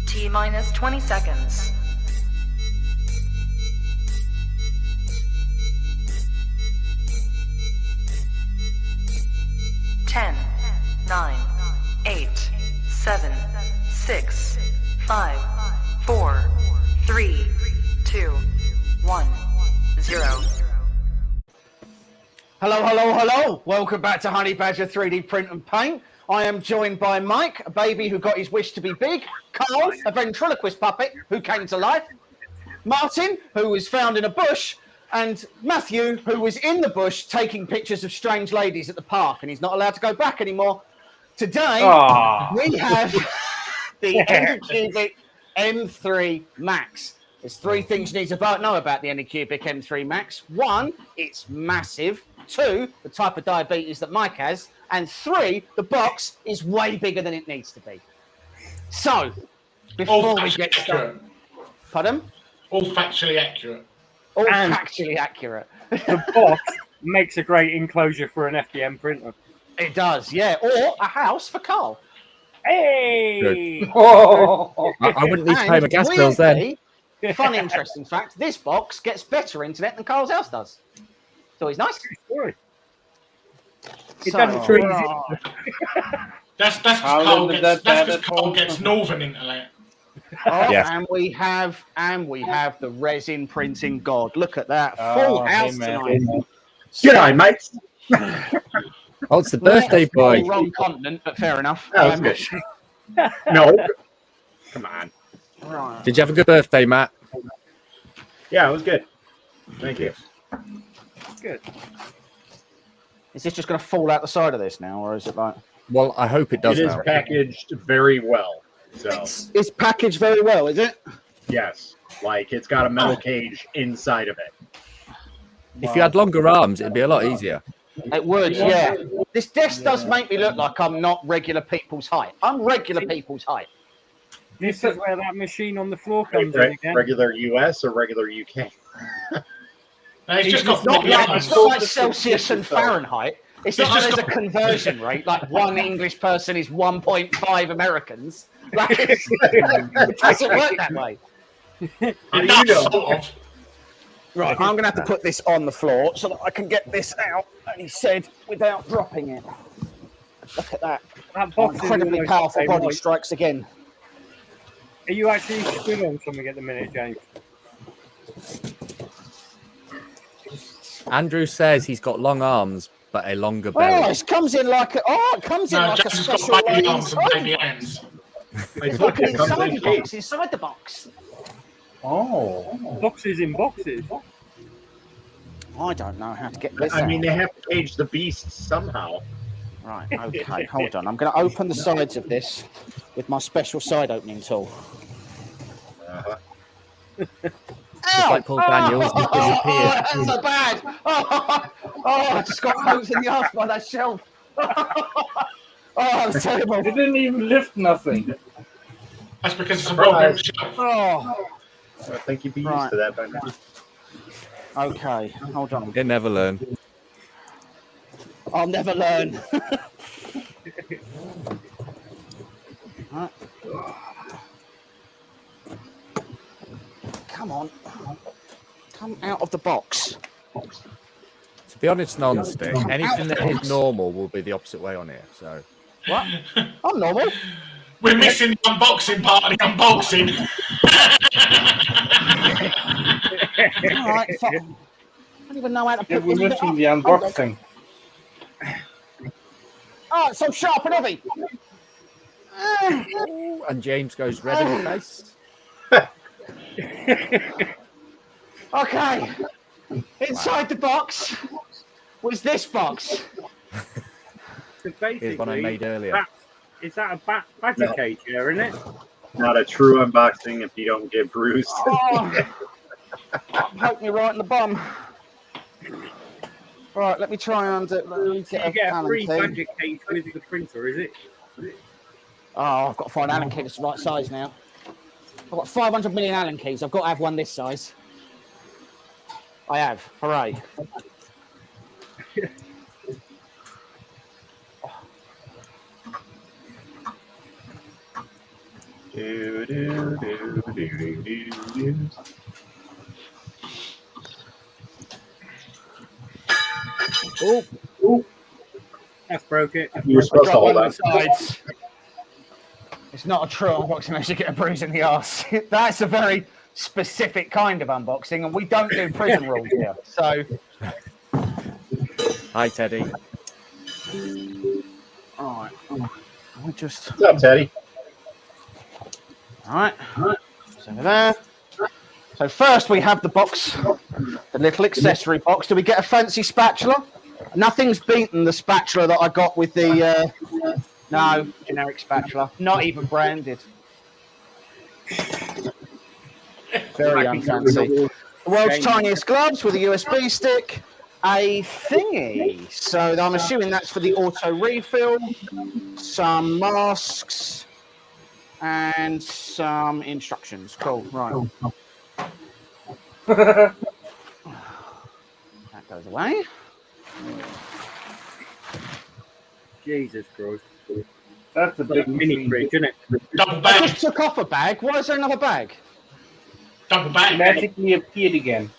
T-minus 20 seconds. 10, 9, 8, 7, 6, 5, 4, 3, 2, 1, 0. Hello, hello, hello. Welcome back to Honey Badger 3D Print and Paint. I am joined by Mike, a baby who got his wish to be big, Carl, a ventriloquist puppet who came to life, Martin, who was found in a bush, and Matthew, who was in the bush taking pictures of strange ladies at the park, and he's not allowed to go back anymore. Today, we have the AnyCubic M3 Max. There's three things you need to know about the AnyCubic M3 Max. One, it's massive. Two, the type of diabetes that Mike has. And three, the box is way bigger than it needs to be. So, before we get started... Pardon? All factually accurate. All factually accurate. The box makes a great enclosure for an FDM printer. It does, yeah. Or a house for Carl. Hey! Oh. I wouldn't need to pay my gas bills then. Fun, interesting fact, this box gets better internet than Carl's house does. So he's nice. It doesn't treat That's because Carl gets northern internet. Yes. And we have the resin printing god. Look at that. Full house tonight. G'day, mates. Oh, it's the birthday boy. Wrong continent, but fair enough. That was good. No. Come on. Right. Did you have a good birthday, Matt? Yeah, it was good. Thank you. Good. Is this just going to fall out the side of this now, or is it like... Well, I hope it does. It is packaged very well. So it's packaged very well, is it? yes, like it's got a metal cage inside of it. If you had longer arms, it'd be a lot easier. It would, yeah. This desk does make me look like I'm not regular people's height. I'm regular people's height. This is where that machine on the floor comes in again. Regular US or regular UK? It's just got it's not like Celsius and Fahrenheit. It's not like there's a conversion rate, like one English person is 1.5 Americans. Like it doesn't work that way. Right, I'm going to have to put this on the floor so that I can get this out, and he said, without dropping it. Look at that. Incredibly powerful body strikes again. Are you actually stood on something at the minute, James? Andrew says he's got long arms, but a longer belly. Oh, it comes in like a, like a special baby hands. It's like inside the box, inside the box. Oh. Boxes in boxes. I don't know how to get this I out. mean, they have to cage the beast somehow. Right, okay, hold on. I'm going to open the sides of this with my special side opening tool. Just like Paul Daniels, he's disappeared. Oh, that's so bad. I just got poked in the arse by that shelf. That's terrible. It didn't even lift nothing. That's because it's a well-built shelf. Oh. I think you'd be used to that by now. Okay, hold on. You'll never learn. I'll never learn. Right. Come on. Come out of the box. To be honest, non-stick, anything that is normal will be the opposite way on here. So, What? I'm normal. We're missing the unboxing part of the unboxing. All right, I don't even know how to put We're this missing up. the unboxing. Oh, it's so sharp and heavy. and James goes red in the face. Okay. Inside the box was this box. So Here's one I made earlier. Is that a battery cage here, isn't it? Not a true unboxing if you don't get bruised. Oh, poke me right in the bum. Right, let me try and So you get a free battery cage with the printer, is it? Oh, I've got to find Allen key that's the right size now. I've got 500 million Allen keys. I've got to have one this size. I have. Hooray. Do, do, do, do, do, do. Oh, that's broke it. You were supposed to Drop hold one on. of the sides. It's not a true unboxing unless you get a bruise in the arse. That's a very specific kind of unboxing, and we don't do prison rules here. So, Hi, Teddy. all right, we just What's up, Teddy? all right. So there. So first we have the box, the little accessory box. Do we get a fancy spatula? Nothing's beaten the spatula that I got with the no generic spatula, not even branded. Very unfancy. The world's tiniest gloves with a USB stick, a thingy. So I'm assuming that's for the auto refill, some masks, and some instructions. Cool, right. That goes away. Jesus Christ. That's a big Mini machine. fridge, isn't it? Double I bag. just took off a bag. Why is there another bag? Double bag. Magically appeared again.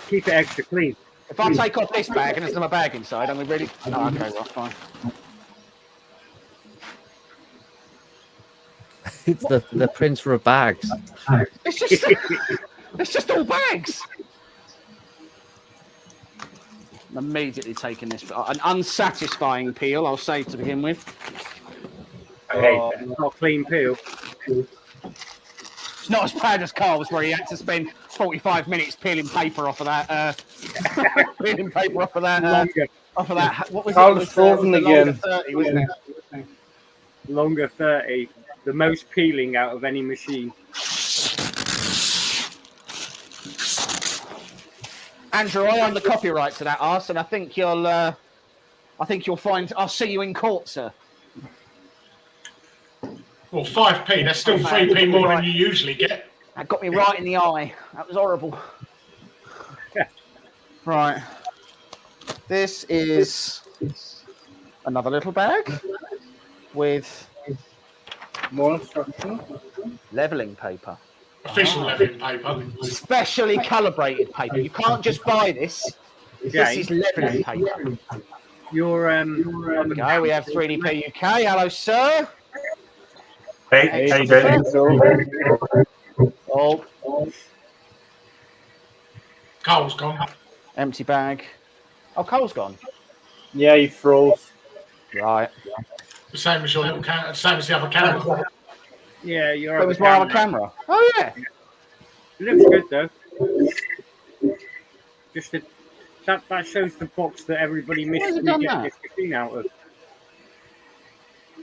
Keep it extra clean. If I take off this bag and there's another bag inside, I'm really. Oh, okay, right, fine. It's the printer of bags. It's just all bags. I'm immediately taking this. An unsatisfying peel, I'll say to begin with. I hate that. Not clean peel. It's not as bad as Carl's, where he had to spend 45 minutes peeling paper off of that. Peeling paper off of that. Off of that. What was Carl's it? It was, frozen the longer again. 30, wasn't it? Longer 30. The most peeling out of any machine. Andrew, I own the copyright to that arse, and I think you'll find. I'll see you in court, sir. Well, 5p. That's still 3p more than you usually get. That got me right in the eye. That was horrible. Right. This is another little bag with More instructions. leveling paper. Official leveling paper. Specially calibrated paper. You can't just buy this. This is leveling paper. Your There we go. We have 3DP UK. Hello, sir. Hey, how you doing? Oh, Cole's gone. empty bag. Oh, Cole's gone. Yeah, he froze. Right. The same as your little camera. Same as the other camera. yeah, your It was my other camera. Oh, yeah. It looks good though. Just that shows the box that everybody misses has it me done getting that? this machine out of.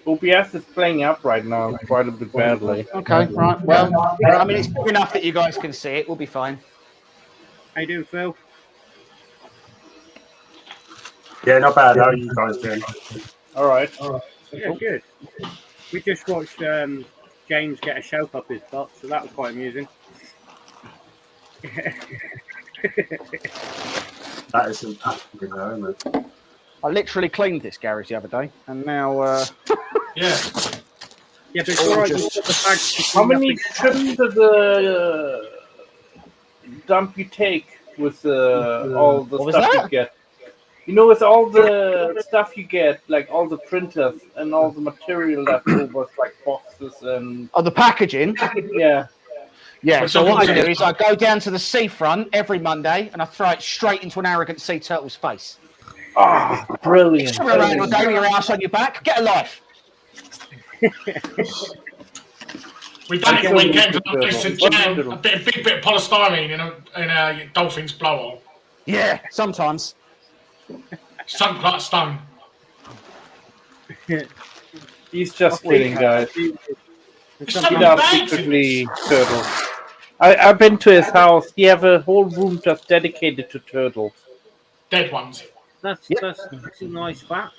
OBS is playing up right now quite a bit badly. Okay, right. Well, I mean, it's big enough that you guys can see it. We'll be fine. How you doing, Phil? Yeah, not bad. How are you guys doing? All right. Yeah, good. We just watched James get a shelf up his butt, so that was quite amusing. That is some good though, isn't it? I literally cleaned this garage the other day, and now Yeah. Yeah, but it's all right. You've got the bags to How clean up many again. trips to the dump you take with all the What was stuff that? you get? You know, with all the stuff you get, like all the printers and all the material leftovers, like boxes and the packaging. yeah. Yeah. So what I Okay. do is I go down to the seafront every Monday, and I throw it straight into an arrogant sea turtle's face. Ah, brilliant. Turn around and go with your ass on your back. Get a life. We done it a weekend. What's I used to the jam middle? a big bit of polystyrene in a dolphin's blower. Yeah. Sometimes. Sunk like stone. He's just kidding, guys. It's He something does bad to secretly turtles. I've been to his house. He have a whole room just dedicated to turtles. dead ones. That's a nice fat.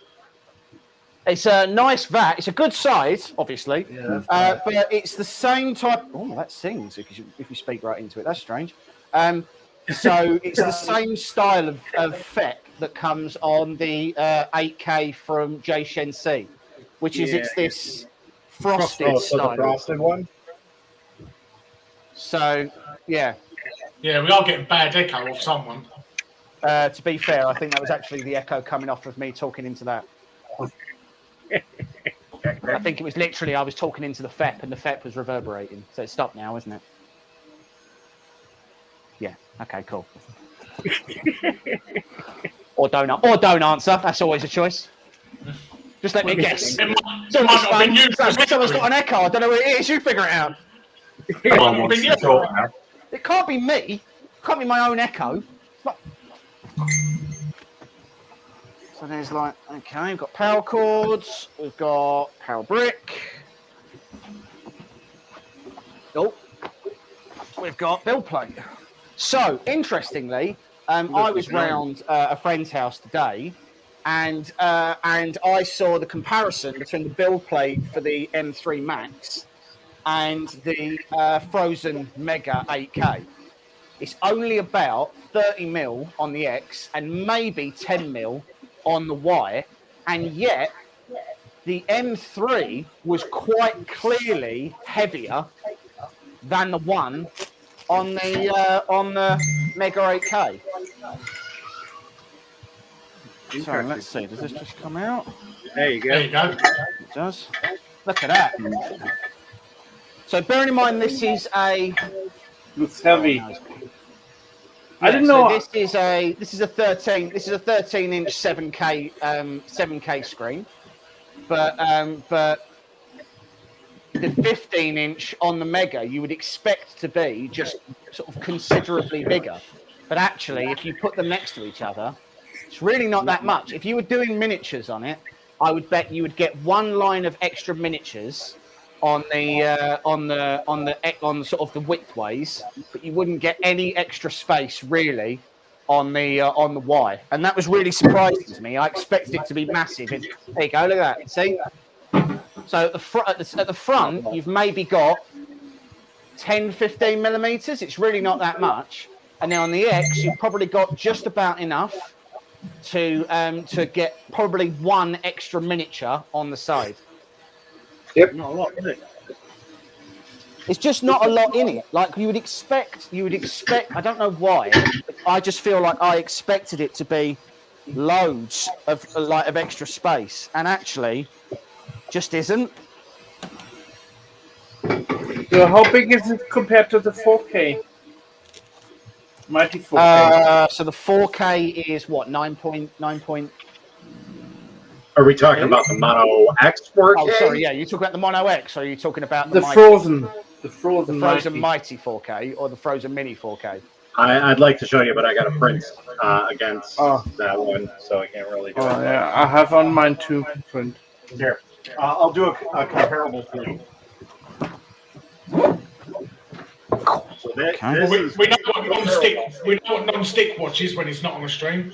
It's a nice vat. It's a good size, obviously. Yeah. But it's the same type. Oh, that sings if you speak right into it. That's strange. So it's the same style of FET that comes on the 8K from J Shen C, which is it's this frosted Oh, so the style. frosted one? So, yeah. Yeah, we are getting bad echo off someone. To be fair, I think that was actually the echo coming off of me talking into that. I think it was literally I was talking into the FEP and the FEP was reverberating. So it's stopped now, isn't it? Yeah. Okay, cool. or don't answer. That's always a choice. Just let me guess. It might not have been you. Someone's got an echo. I don't know what it is. You figure it out. It might not have been you. It can't be me. It can't be my own echo. So there's like, okay, we've got power cords, we've got power brick. Oh, we've got build plate. So interestingly, I was round a friend's house today, and I saw the comparison between the build plate for the M3 Max and the Frozen Mega 8K. It's only about 30 mil on the X and maybe 10 mil on the Y, and yet the M3 was quite clearly heavier than the one on the Mega 8K. So let's see, does this just come out? There you go. There you go. It does. Look at that. So bearing in mind this is a Looks heavy. I didn't know. So this is a 13-inch 7K screen, but the 15-inch on the Mega you would expect to be just sort of considerably bigger, but actually if you put them next to each other, it's really not that much. If you were doing miniatures on it, I would bet you would get one line of extra miniatures on the sort of the widthways, but you wouldn't get any extra space really on the Y, and that was really surprising to me. I expected it to be massive. There you go, look at that. See, so at the front, you've maybe got 10-15 millimeters. It's really not that much, and then on the X, you've probably got just about enough to get probably one extra miniature on the side. Yep. Not a lot, is it? It's just not a lot in it. Like you would expect. I don't know why. I just feel like I expected it to be loads of extra space, and actually, just isn't. So how big is it compared to the 4K? Mighty 4K. So the 4K is what 9.9. Are we talking about the Mono X 4K? Oh, sorry, yeah. You talking about the Mono X, or are you talking about The Mighty? the Frozen Mighty 4K, or the Frozen Mini 4K? I'd like to show you, but I got a print against that one, so I can't really do it. Yeah, I have on mine too. Print. Here, I'll do a comparable for you. So this is, We know what non-stick watch is when it's not on a stream.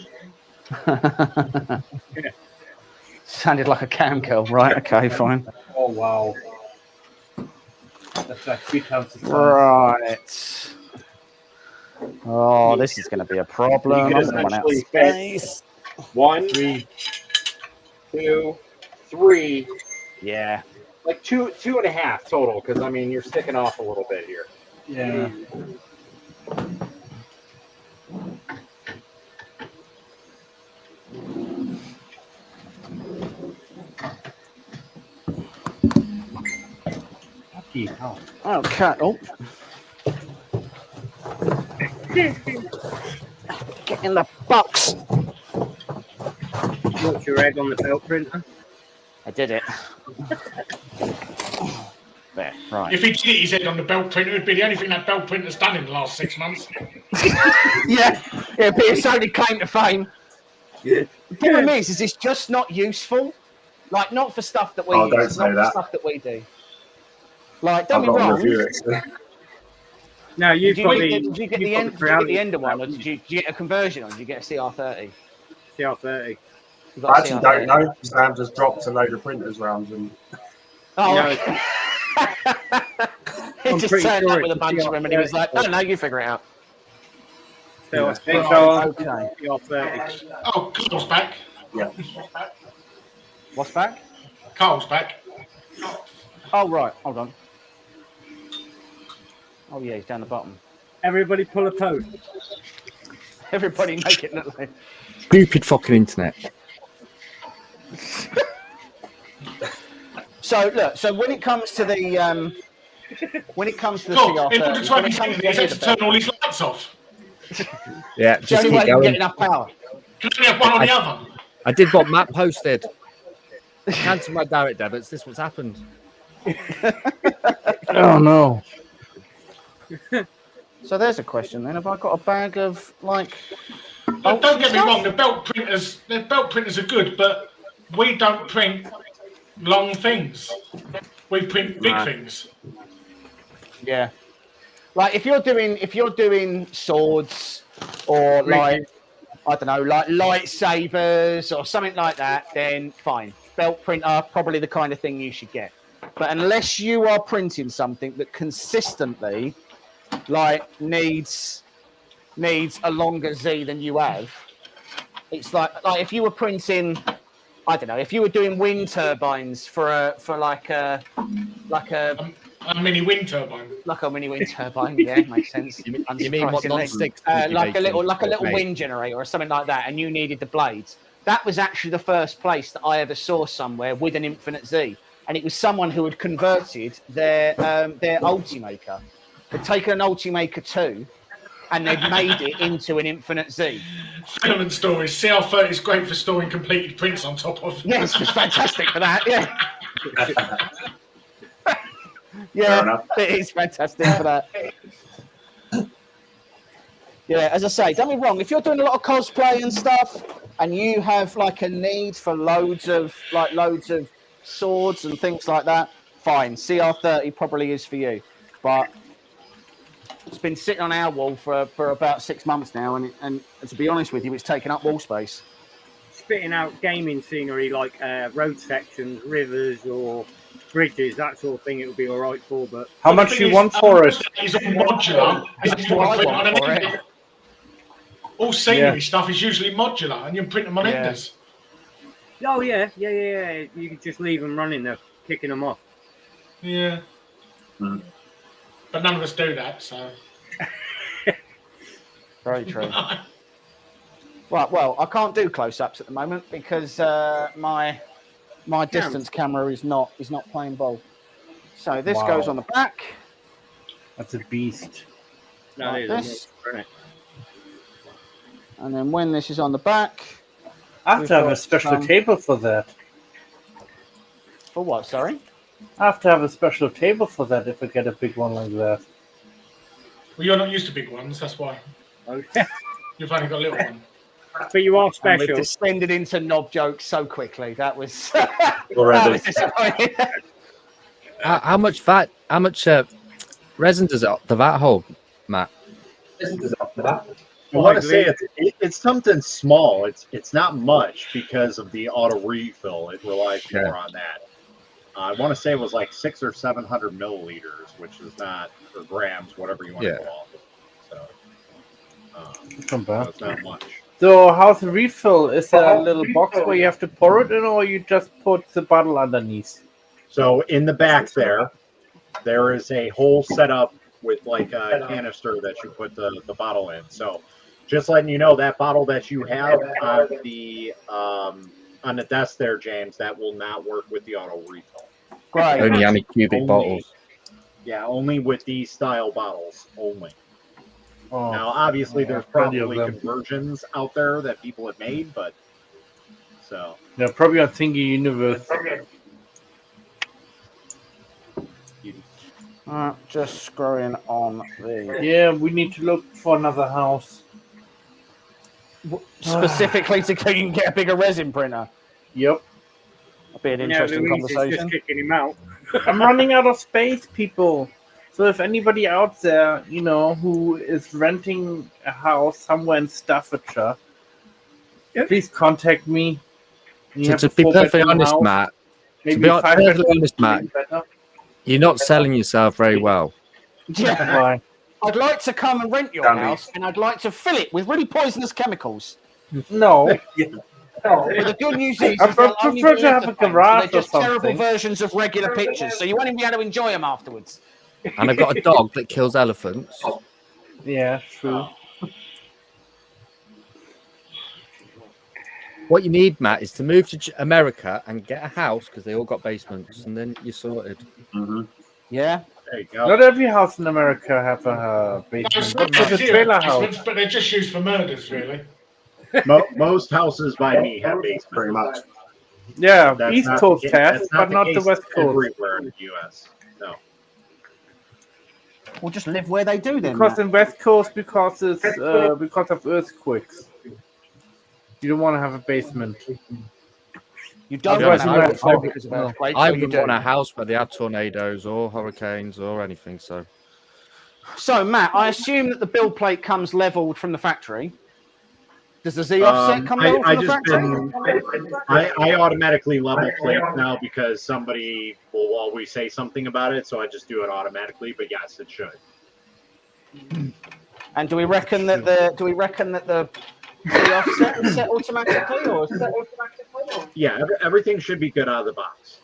Sounded like a cam girl, right? Okay, fine. Oh wow, that's like 3 times the size. Right. Oh, this is going to be a problem. You I'm can going to run out of essentially space. 1, 2, 3. Yeah. Like 2.5 total, because I mean you're sticking off a little bit here. Yeah. Okay. Oh. Get in the box. What's your egg on the belt printer? I did it. There, right. If he did his head on the belt printer, it would be the only thing that belt printer's done in the last 6 months. Yeah, it'd be its only claim to fame. Yeah. The problem is it's just not useful. Like, not for stuff that we use, don't say not that. for stuff that we do. Like, don't I've be got a wrong. review it. No, Did you've you, got did you get the end? Did you get the Ender one, or did did you get a conversion, or did you get a CR30? CR30. You got I a actually CR30. don't know. Sam just dropped a load of printers around and Oh, No, okay. He I'm just pretty turned sure up with a it's bunch of them, and he was like, "Oh no, you figure it out." So Yeah. thanks, Okay. CR30. Oh, Carl's back. yeah. What's back? Carl's back. Oh right, hold on. Oh yeah, he's down the bottom. Everybody pull a pose. Everybody make it look like. Stupid fucking internet. So look, so when it comes to the Cool. CR30, In order to have when his it comes internet, he's to had to turn all his lights off. Yeah, the just only way keep you can get going. enough power. Can only have one on the other. I did what Matt posted. Cancel my direct debits. This is what's happened. Oh no. So there's a question then. Have I got a bag of like? Look, don't get me wrong. The belt printers are good, but we don't print long things. We print big things. Yeah. Like if you're doing swords or like I don't know, like lightsabers or something like that, then fine. Belt printer, probably the kind of thing you should get. But unless you are printing something that consistently like needs a longer Z than you have, it's like if you were printing, I don't know, if you were doing wind turbines for like a mini wind turbine. Like a mini wind turbine, yeah, makes sense. You mean what non-sticks? like a little wind generator or something like that, and you needed the blades. That was actually the first place that I ever saw somewhere with an infinite Z, and it was someone who had converted their Ultimaker. They'd taken an Ultimaker 2 and they'd made it into an infinite Z. Filament storage. CR30 is great for storing completed prints on top of. Yes, it's fantastic for that. Yeah. Yeah, it is fantastic for that. Yeah, as I say, don't be wrong. If you're doing a lot of cosplay and stuff, and you have like a need for loads of swords and things like that, fine. CR30 probably is for you. But it's been sitting on our wall for about 6 months now, and to be honest with you, it's taken up wall space. Spitting out gaming scenery like road sections, rivers, or bridges, that sort of thing, it would be all right for. But how much you want for it? It's all modular. That's what I want for it. All scenery stuff is usually modular, and you print them on enders. Oh yeah. You can just leave them running there, kicking them off. Yeah. But none of us do that, so. Very true. Right, well, I can't do close-ups at the moment because my distance camera is not playing ball. So this goes on the back. That's a beast. Like this. And then when this is on the back, I have to have a special table for that. For what? Sorry. I have to have a special table for that if I get a big one like that. Well, you're not used to big ones, that's why. Okay. You've only got a little one. But you are And special. we've descended into knob jokes so quickly. That was, that was disappointing. How much resin does the vat hold, Matt? I want to say it's something small. It's not much because of the auto refill. It relies more on that. I want to say it was like 600 or 700 milliliters, which is not, or grams, whatever you want to call it. So it's not much. So how's the refill? Is there a little box where you have to pour it in, or you just put the bottle underneath? So in the back there is a whole setup with like a canister that you put the bottle in. So just letting you know, that bottle that you have on the desk there, James, that will not work with the auto refill. Right. Only AnyCubic bottles. Yeah, only with these style bottles only. Oh, now, obviously, there's probably conversions out there that people have made, but so yeah, probably on Thingy Universe. Just screwing on the. Yeah, we need to look for another house. Specifically so you can get a bigger resin printer. Yep. That'd be an interesting conversation. Just kicking him out. I'm running out of space, people. So if anybody out there, who is renting a house somewhere in Staffordshire, please contact me. To be perfectly honest, Matt, you're not selling yourself very well. Yeah. Why? I'd like to come and rent your house, and I'd like to fill it with really poisonous chemicals. No. But the good news is, I prefer to have a garage they're just or terrible something. versions of regular pictures, so you won't even be able to enjoy them afterwards. And I've got a dog that kills elephants. Yeah, true. What you need, Matt, is to move to America and get a house because they all got basements, and then you're sorted. Yeah. There you go. Not every house in America have a basement. But Basements the here trailer have house. basements, but they're just used for murders, really. Most houses by me have basements. Pretty much. Yeah, That's East not Coast the, has, that's but not the case West Coast. everywhere in the U.S. No. We'll just live where they do then. Because Matt. in West Coast, because it's because of earthquakes. You don't want to have a basement. You don't Yeah, want Otherwise, to you have might a fall. because of earthquakes, I or you wouldn't do. want a house where they had tornadoes or hurricanes or anything. So, Matt, I assume that the build plate comes leveled from the factory. Does the Z offset come leveled from the factory? I automatically level plates now because somebody will always say something about it, so I just do it automatically. But yes, it should. And do we reckon that the Z offset is set automatically, or is set automatically? Yeah, everything should be good out of the box.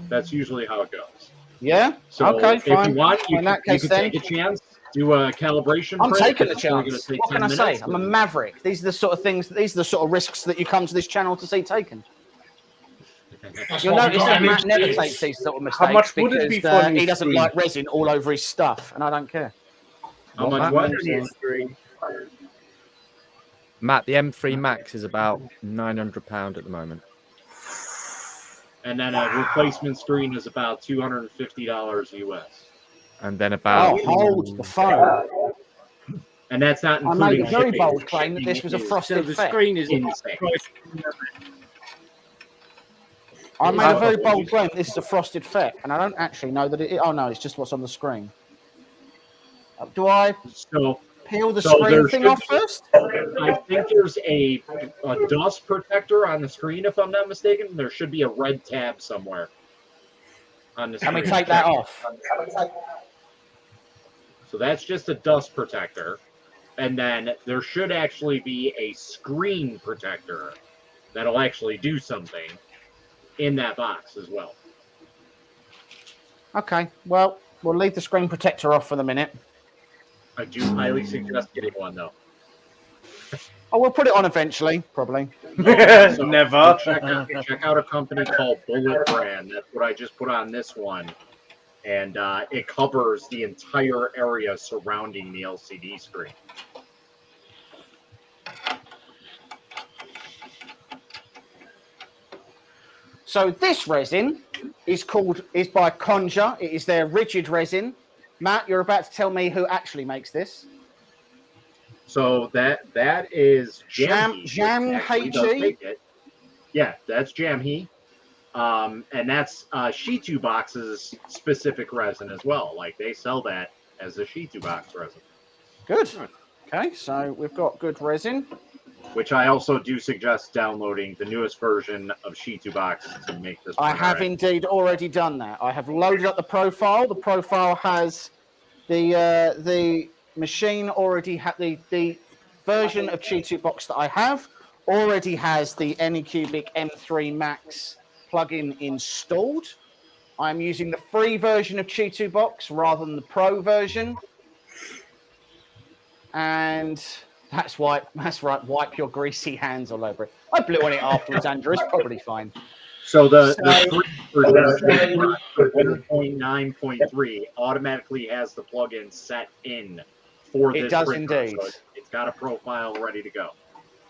That's usually how it goes. Yeah. So Okay, if fine. you want, you In that can case, then take a chance, do a calibration. I'm print. taking the It's only gonna chance. take What can 10 I say? minutes. I'm a maverick. These are the sort of things. These are the sort of risks that you come to this channel to see taken. That's You'll why we notice got that Matt Annie's never beads. takes these sort of mistakes How much would it be because for a new he doesn't screen? like resin all over his stuff, and I don't care. How much? What? Matt, the M3 Max is about £900 at the moment. And then a replacement screen is about $250 US. And then about Oh, hold the phone. And that's not I including made a very shipping. bold claim that this was a Shipping is frosted the FEC. screen is insane. I made a very bold claim that this is a frosted FEC, and I don't actually know that it. Oh no, it's just what's on the screen. Do I So peel the So screen there thing should off first? I think there's a dust protector on the screen, if I'm not mistaken. There should be a red tab somewhere on the Can screen. we take that off? So that's just a dust protector. And then there should actually be a screen protector that'll actually do something in that box as well. Okay, well, we'll leave the screen protector off for the minute. I do highly suggest getting one, though. Oh, we'll put it on eventually, probably. So Never. check out a company called Bullet Brand. That's what I just put on this one. And it covers the entire area surrounding the LCD screen. So this resin is by Conja. It is their rigid resin. Matt, you're about to tell me who actually makes this. So that is Jam actually does HE? make it. Yeah, that's Jamhe. And that's Shitu Box's specific resin as well. Like they sell that as a Shitu Box resin. Good. Okay, so we've got good resin. Which I also do suggest downloading the newest version of Shitu Box to make this. I have right. indeed already done that. I have loaded up the profile. The profile has the machine already had the version of Cheetu Box that I have already has the AnyCubic M3 Max plugin installed. I'm using the free version of Cheetu Box rather than the pro version. And that's right. Wipe your greasy hands all over it. I blew on it afterwards, Andrew. It's probably fine. So the 1.9.3 automatically has the plugin set in for this. It does printer, indeed. so it's got a profile ready to go.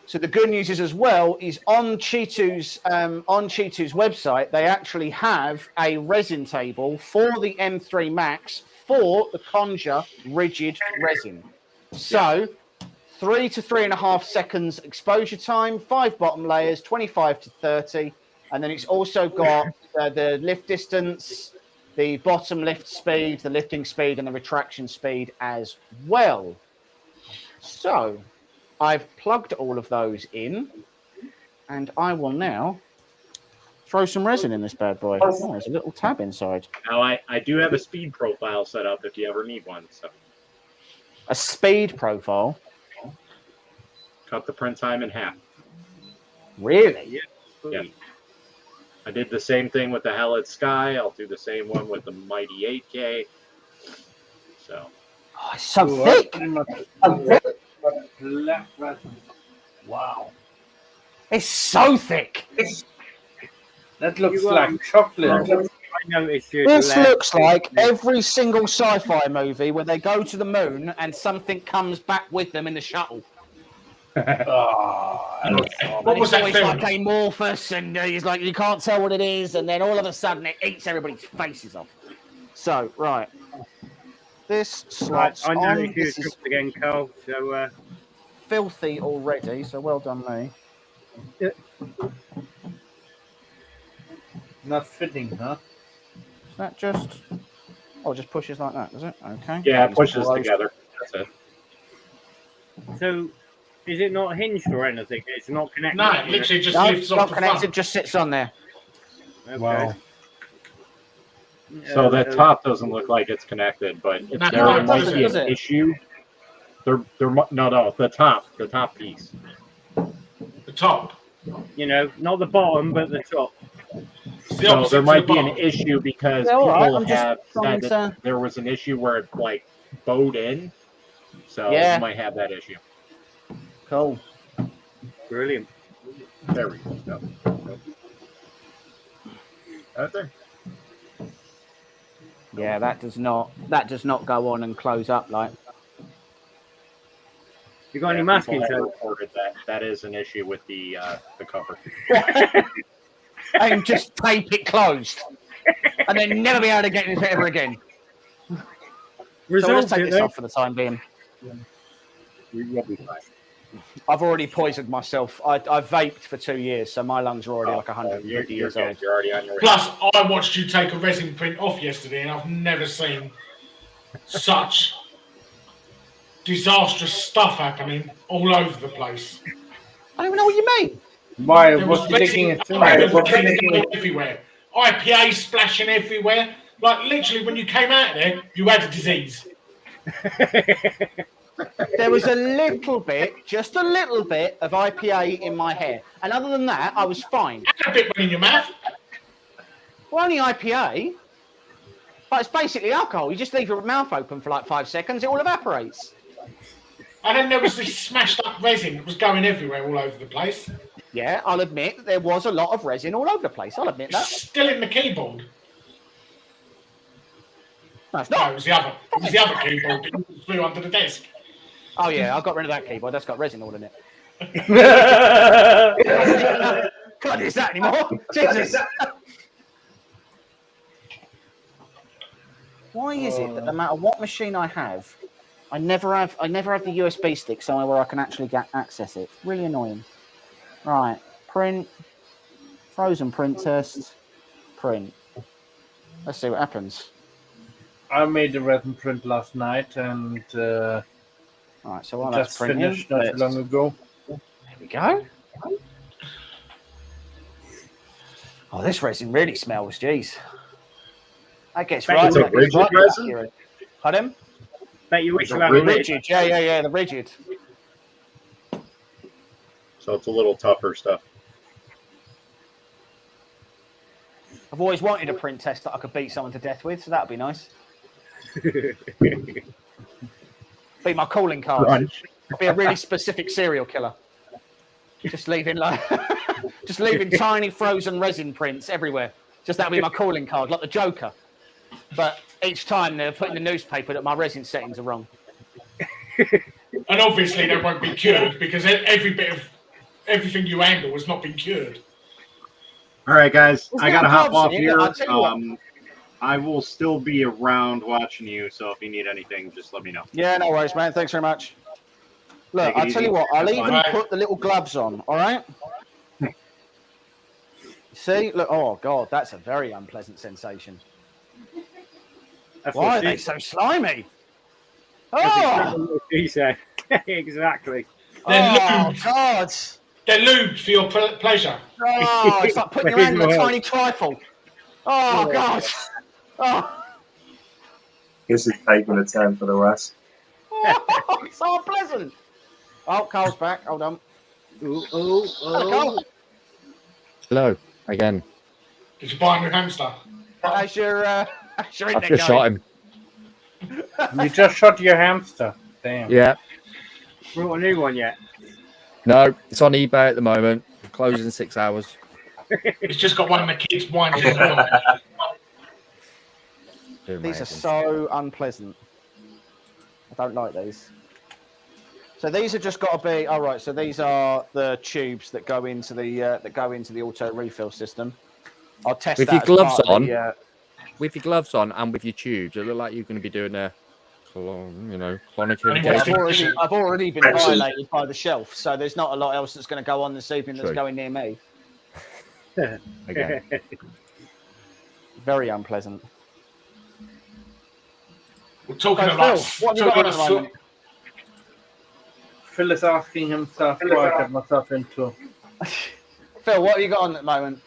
So the good news is as well is on Cheetu's website they actually have a resin table for the M3 Max for the Conja rigid resin. So 3 to 3.5 seconds exposure time, 5 bottom layers, 25 to 30, and then it's also got the lift distance, the bottom lift speed, the lifting speed, and the retraction speed as well. So I've plugged all of those in, and I will now throw some resin in this bad boy. Oh, there's a little tab inside. Now I do have a speed profile set up if you ever need one. So A speed profile? cut the print time in half. Really? Yeah. I did the same thing with the Hallett Sky. I'll do the same one with the Mighty 8K. So Oh, it's so So thick. pretty much black resin. Wow. It's so thick. That looks You, like chocolate. I noticed you. This looks like every single sci-fi movie where they go to the moon and something comes back with them in the shuttle. Oh, that looks What was that It's film? like amorphous, and he's like, you can't tell what it is, and then all of a sudden it eats everybody's faces off. So, right. This Right, slots I on. noticed you This is jumped again, Carl. So filthy already, so well done me. not fitting, huh? Is that just... Oh, it just pushes like that, does it? Okay. yeah, it It's pushes gross. together. That's it. so is it not hinged or anything? It's not connected. No, it literally just No, lifts it's off not the connected, front. just sits on there. Okay. Wow. So the top doesn't look like it's connected, but if No, there no, it might doesn't, be does an it? issue. No, the top piece. The top. You know, not the bottom, but the top. It's the So opposite there to might the be an bottom. issue because Yeah, all right, people I'm just have trying said that to- there was an issue where it like bowed in. So Yeah. you might have that issue. Cool. Brilliant. There we go. Nope. Right there. Yeah, that does not go on and close up like. You got any Yeah, masking people have tape? reported that is an issue with the cover. And just tape it closed, and then never be able to get into it ever again. So let's Resolved take it this though. off for the time being. You'll be fine. I've already poisoned myself. I vaped for 2 years, so my lungs are already like You're 150 years good. old. You're already on your way. Plus, I watched you take a resin print off yesterday, and I've never seen such disastrous stuff happening all over the place. I don't even know what you mean. Why? There Was was he taking it resin through? everywhere. IPA splashing everywhere. Like, literally, when you came out of there, you had a disease. There was a little bit, just a little bit of IPA in my hair, and other than that, I was fine. And a bit went in your mouth. Well, only IPA, but it's basically alcohol. You just leave your mouth open for like 5 seconds, it all evaporates. And then there was this smashed up resin that was going everywhere all over the place. Yeah, I'll admit that there was a lot of resin all over the place. I'll admit that. Still in the keyboard. No, it's No, not. it was the other. It was the other keyboard that flew under the desk. Oh yeah, I got rid of that keyboard. That's got resin all in it. Can't use that anymore. Jesus. Why is it that no matter what machine I have, I never have the USB stick somewhere where I can actually access it? Really annoying. Right, print, frozen print test, print. Let's see what happens. I made a resin print last night and All right, so while that's just printing, finished not too long ago. there we go. Oh, this resin really smells, jeez. That gets right. It's a that gets rigid right resin? accurate. Pardon? Bet you wish you The had The a lid. rigid, yeah, the rigid. So it's a little tougher stuff. I've always wanted a print test that I could beat someone to death with, so that would be nice. Beat my calling card. Crunch. Be a really specific serial killer. Just leaving just leaving tiny frozen resin prints everywhere. Just that would be my calling card, like the Joker. But each time they're putting in the newspaper that my resin settings are wrong. And obviously they won't be cured because every bit of everything you handle has not been cured. All right, guys, There's I no gotta hop gloves off in it, here. I'll tell you what. I will still be around watching you, so if you need anything, just let me know. Yeah, no worries, man. Thanks very much. Look, Take it I'll tell easy. you what, I'll Have even fun. put the little gloves on, all right? See? Look, oh, God, that's a very unpleasant sensation. That's Why what are they she- so slimy? that's Oh, what she said. Exactly. They're oh lubed. God. They're lubed for your pleasure. Oh, it's like putting your hand in a tiny trifle. Oh, God. Oh, This is taking a turn for the worse. it's so unpleasant. Oh, Carl's back. Hold on. Hello, Carl. Hello again. Did you buy a new hamster? How's your I've internet just shot going? him. You just shot your hamster. Damn. Yeah. Brought a new one yet? No, it's on eBay at the moment. Closing 6 hours. It's just got one of the kids winding on the door. These are so unpleasant. I don't like these. So these have just got to be. All right. So these are the tubes that go into the auto refill system. I'll test with that your as gloves part of on. the, with your gloves on and with your tubes, it look like you're going to be doing a, clonic. Yeah, I've already been violated by the shelf, so there's not a lot else that's going to go on this evening that's going near me. Okay. Very unpleasant. We're talking So, about. Phil, what have you got at the moment? Phil is asking himself what I got myself into. Phil, what have you got on at the moment?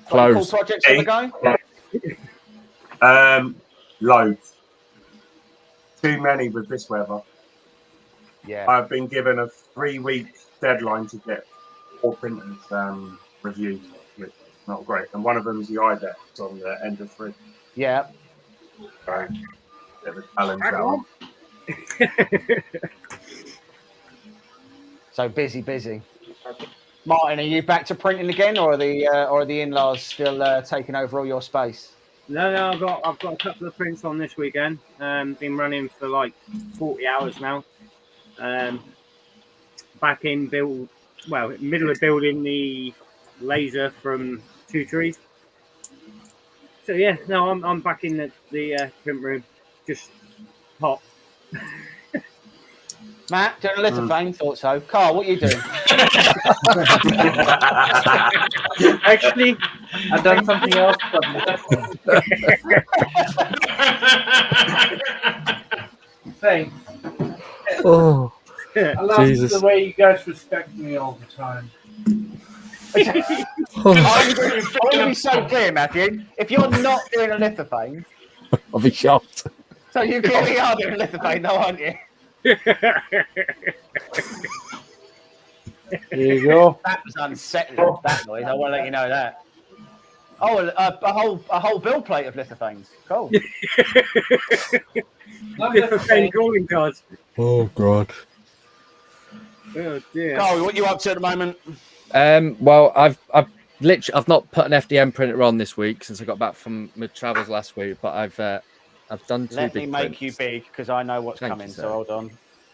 Close. Cool projects on the go? Loads. Too many with this weather. Yeah. I've been given a 3-week deadline to get 4 printers reviewed, which is not great. And one of them is the IDEX on the end of 3. Yeah. So, bit of a challenge that one. So busy. Martin, are you back to printing again, or are the in-laws still taking over all your space? No, I've got a couple of prints on this weekend. Been running for like 40 hours now. Back in middle of building the laser from 2 trees. So yeah, no, I'm back in the print room, just hot. Matt, doing a little thing, thought so. Carl, what are you doing? Actually, I've done something else. Thanks. Oh, I love the way you guys respect me all the time. I want to be so clear, Matthew. If you're not doing a lithophane, I'll be shocked. so you clearly are doing a lithophane, though, aren't you? There you go. That was unsettling. That noise. I want to let you know that. Oh, a whole bill plate of lithophanes. Cool. Lithophane calling cards. Oh God. Oh dear. Carl, what are you up to at the moment? Well, I've not put an FDM printer on this week since I got back from my travels last week, but I've done 2 Let big me make prints. you big because I know what's Thank coming. you, So sir. hold on.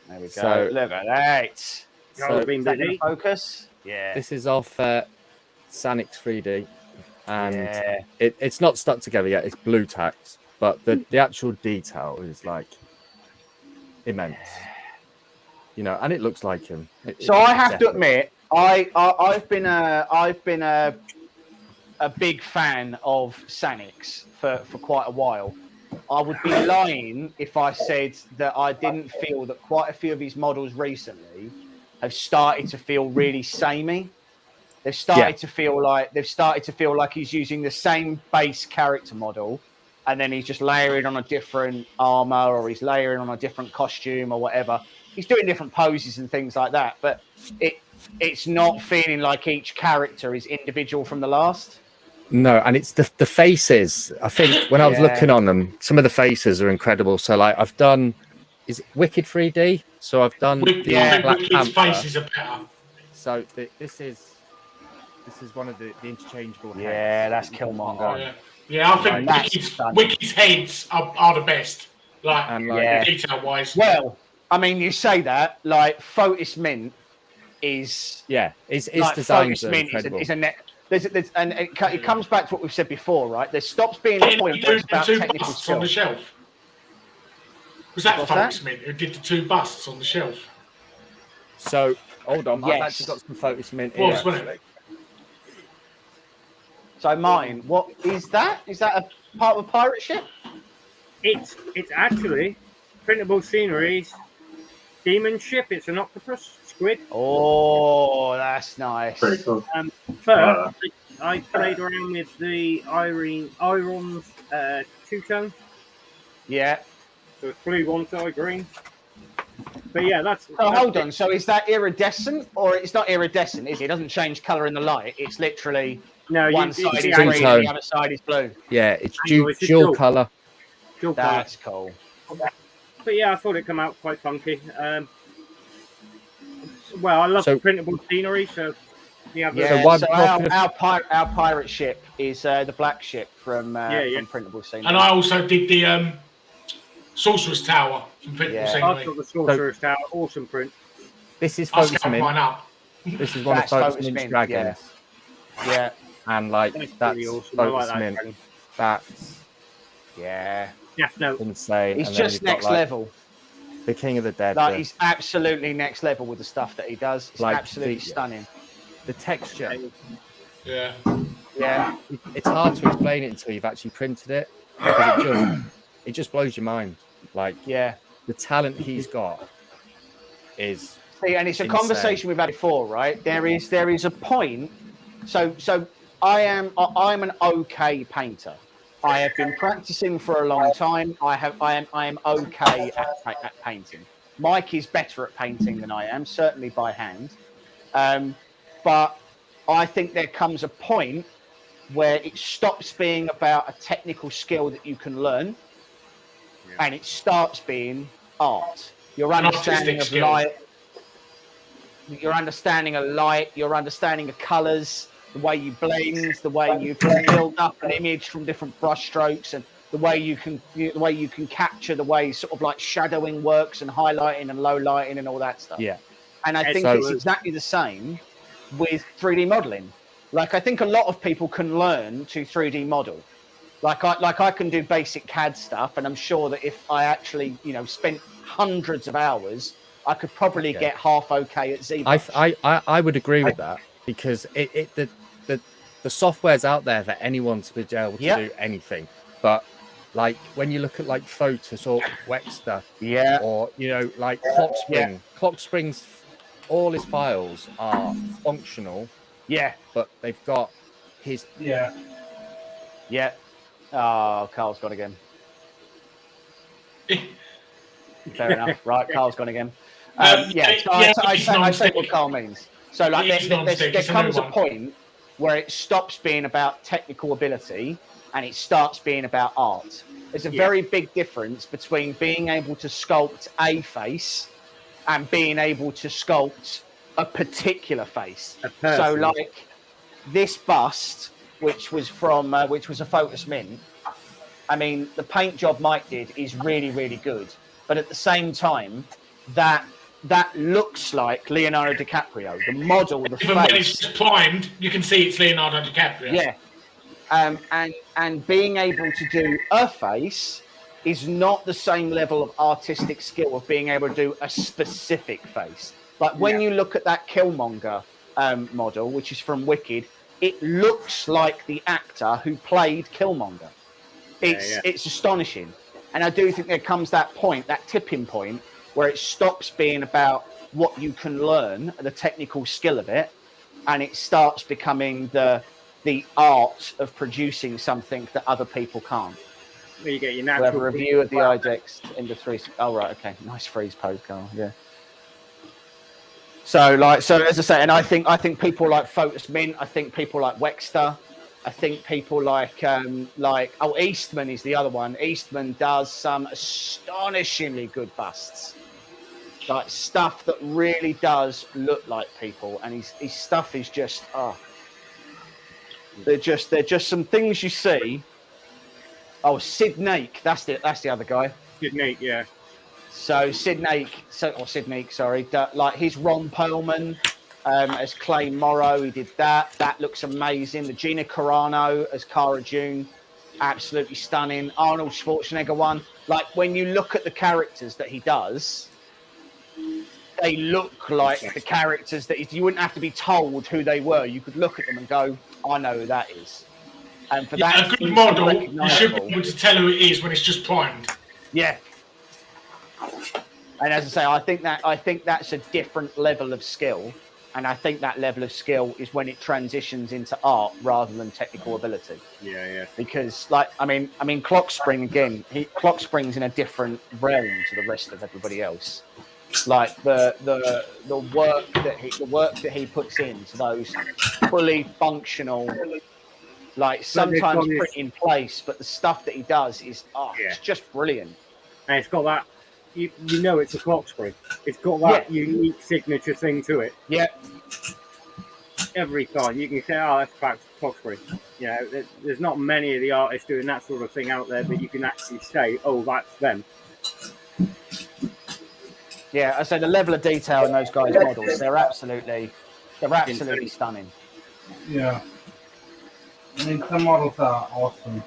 There we go. So- Look at that. So been Is that busy. gonna focus? Yeah. this is off Sanix 3D, and Yeah. it's not stuck together yet. It's blue tacks, but the actual detail is like immense. And it looks like him. So I have to admit, I've been a big fan of Sanix for quite a while. I would be lying if I said that I didn't feel that quite a few of his models recently have started to feel really samey. They've started to feel like he's using the same base character model, and then he's just layering on a different armor, or he's layering on a different costume or whatever. He's doing different poses and things like that, but it's not feeling like each character is individual from the last. No, and it's the faces. I think when I was looking on them, some of the faces are incredible. So like I've done, is it Wicked 3D? So I've done I think Wicked's faces are better. So this is one of the interchangeable heads. Yeah, that's Killmonger. Yeah, I think that's Wicked's heads are the best. And Detail wise. Well, I mean, you say that, like Fotis Mint is his like, designs Fotis are Mint incredible. is a net. And it comes back to what we've said before, right? There stops being a point where it's about technical busts on the skill. shelf. Was that What's Fotis Mint who did the 2 busts on the shelf? So hold on, I've Yes. actually got some Fotis Mint Well, here. wasn't it? So, Martin, what is that? Is that a part of a pirate ship? It's actually printable sceneries. Demon ship. It's an octopus squid. Oh, that's nice. Pretty cool. First, I played around with the Iron's 2-tone. Yeah. So it's blue one side, green. But yeah, that's. So hold on. So is that iridescent, or it's not iridescent? Is it? It doesn't change color in the light. It's literally one side is green, and the other side is blue. Yeah, it's Angle, it's dual dual. color. Dual colour. That's cool. But yeah, I thought it come out quite funky. Well, I love printable scenery, so yeah. Yeah, while so we're our pirate ship is the black ship from Printable Scenery. And I also did the Sorcerer's Tower from Printable Yeah. Scenery. I thought the Sorcerer's Tower, awesome print. This is I Focus scaled Mint. mine up. This is one of That's Focus Focus Mint's Mint, dragons. Yeah. And like that's pretty awesome. I like Focus that Mint. dragon. That's Yeah. No. insane. He's And then just you've got, next like, level. the King of the Dead. Like he's absolutely next level with the stuff that he does. It's Like, absolutely stunning. the texture. Yeah. Yeah. It's hard to explain it until you've actually printed it. Because it just blows your mind. Like, yeah, the talent he's got is see, and it's a insane. conversation we've had before, right? There is a point. So I'm an okay painter. I have been practicing for a long time. I am okay at painting. Mike is better at painting than I am, certainly by hand. But I think there comes a point where it stops being about a technical skill that you can learn, and it starts being art. Your understanding of light, your understanding of light, your understanding of colours, the way you blend, the way you can build up an image from different brush strokes, and the way you can capture the way sort of like shadowing works and highlighting and low lighting and all that stuff. Yeah. And I think it's exactly the same with 3D modeling. Like, I think a lot of people can learn to 3D model. Like I can do basic CAD stuff, and I'm sure that if I actually, spent hundreds of hours, I could probably get half okay at ZBrush. I would agree with that, because the software's out there for anyone to be able to do anything. But like when you look at like Photos or Wexter, or like Clockspring, Clocksprings, all his files are functional. Yeah, but they've got his Yeah. Oh, Carl's gone again. Fair enough. Right, Carl's gone again. I say what Carl means. So, like, there comes a point where it stops being about technical ability and it starts being about art. There's a very big difference between being able to sculpt a face and being able to sculpt a particular face. So, like, this bust, which was a Focus Mint. I mean, the paint job Mike did is really, really good. But at the same time, that looks like Leonardo DiCaprio. The model, the face. When it's just primed, you can see it's Leonardo DiCaprio. Yeah. And being able to do a face is not the same level of artistic skill of being able to do a specific face. Like when you look at that Killmonger model, which is from Wicked, it looks like the actor who played Killmonger. It's astonishing. And I do think there comes that point, that tipping point, where it stops being about what you can learn, the technical skill of it, and it starts becoming the art of producing something that other people can't. Well, you get your We have a natural review of the IDEX in the 3. Oh, right, okay. Nice freeze pose, Carl. Yeah. So as I say, and I think people like Photos Mint, I think people like Wexter, I think people like Eastman is the other one. Eastman does some astonishingly good busts, like stuff that really does look like people, and his stuff is just they're just some things you see. Oh, Sid Nake, that's the other guy. Sid Nake, yeah. So Sid Nake, sorry, like his Ron Perlman as Clay Morrow, he did that. That looks amazing. The Gina Carano as Cara June, absolutely stunning. Arnold Schwarzenegger one. Like when you look at the characters that he does, they look like the characters that you wouldn't have to be told who they were. You could look at them and go, I know who that is. And for that, a good model, you should be able to tell who it is when it's just primed. Yeah. And as I say, I think that's a different level of skill, and I think that level of skill is when it transitions into art rather than technical ability. Yeah. Because, like, I mean, Clockspring again. Clockspring's in a different realm to the rest of everybody else. Like the work that he puts into those fully functional, like sometimes pretty in place, but the stuff that he does is it's just brilliant. and it's got that. You know it's a clock spring. It's got that unique signature thing to it. Yeah. Every time you can say, "Oh, that's clock spring." You know, there's not many of the artists doing that sort of thing out there that you can actually say, "Oh, that's them." Yeah, I say the level of detail in those guys' models, they're absolutely stunning. Yeah. I mean, some models are awesome.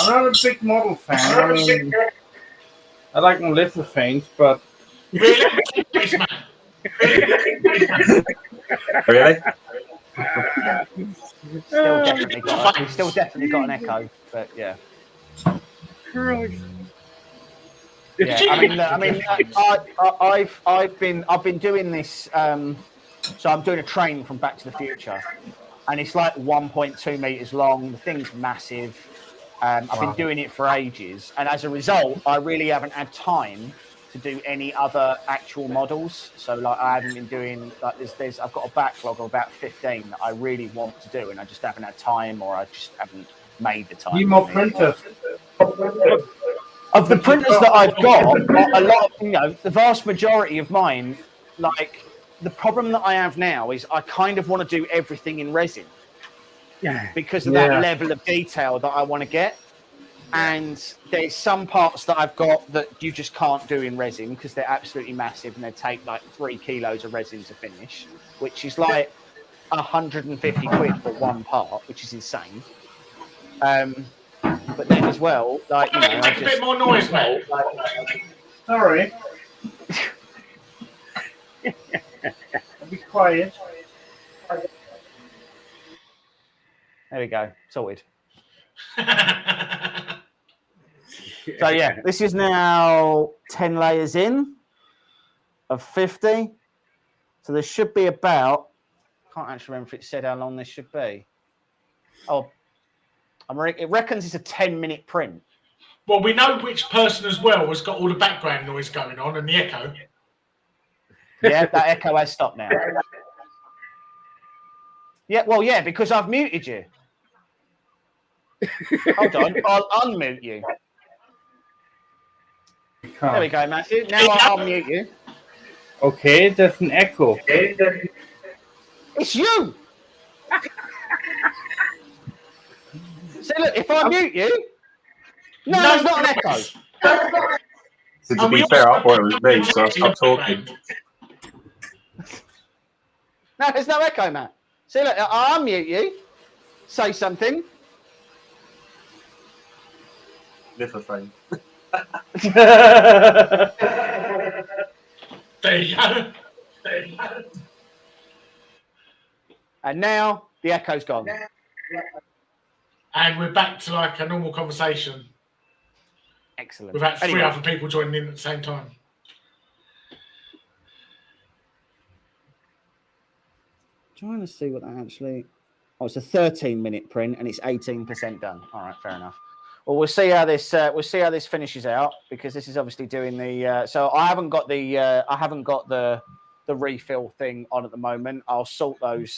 I'm not a big model fan. I mean, I like Melissa things, but Really? Really? Still definitely got an echo, but yeah. Christ. Yeah, I've been doing this. So I'm doing a train from Back to the Future, and it's like 1.2 meters long. The thing's massive. I've been doing it for ages, and as a result, I really haven't had time to do any other actual models. So like, I haven't been doing like there's I've got a backlog of about 15 that I really want to do, and I just haven't had time, or I just haven't made the time. need more printers. Of the printers that I've got, a lot of, the vast majority of mine, like the problem that I have now is I kind of want to do everything in resin. Yeah. Because of that level of detail that I want to get. And there's some parts that I've got that you just can't do in resin because they're absolutely massive and they take like 3 kilos of resin to finish, which is like 150 quid for one part, which is insane. But then as well, like, make a bit more noise, mate. Sorry. Be quiet. There we go, sorted. So yeah, this is now 10 layers in of 50. So there should be about, can't actually remember if it said how long this should be. Oh, it reckons it's a 10-minute print. Well, we know which person as well has got all the background noise going on and the echo. Yeah, that echo has stopped now. Yeah, well, yeah, because I've muted you. Hold on, I'll unmute you. There we go, Matthew. Now I'll unmute you. Okay, there's an echo. It's you! See, look, if I mute you, no, it's not an echo. So to be fair, I thought it was me, so I stopped talking. No, there's no echo, Matt. See, look, I'll unmute you. Say something. Little thing. There you go. There you go. And now the echo's gone. And we're back to like a normal conversation. Excellent. We've had 3 other people joining in at the same time. Trying to see what that actually. Oh, it's a 13-minute print and it's 18% done. All right, fair enough. Well, we'll see how this finishes out because this is obviously doing the. So I haven't got the refill thing on at the moment. I'll sort that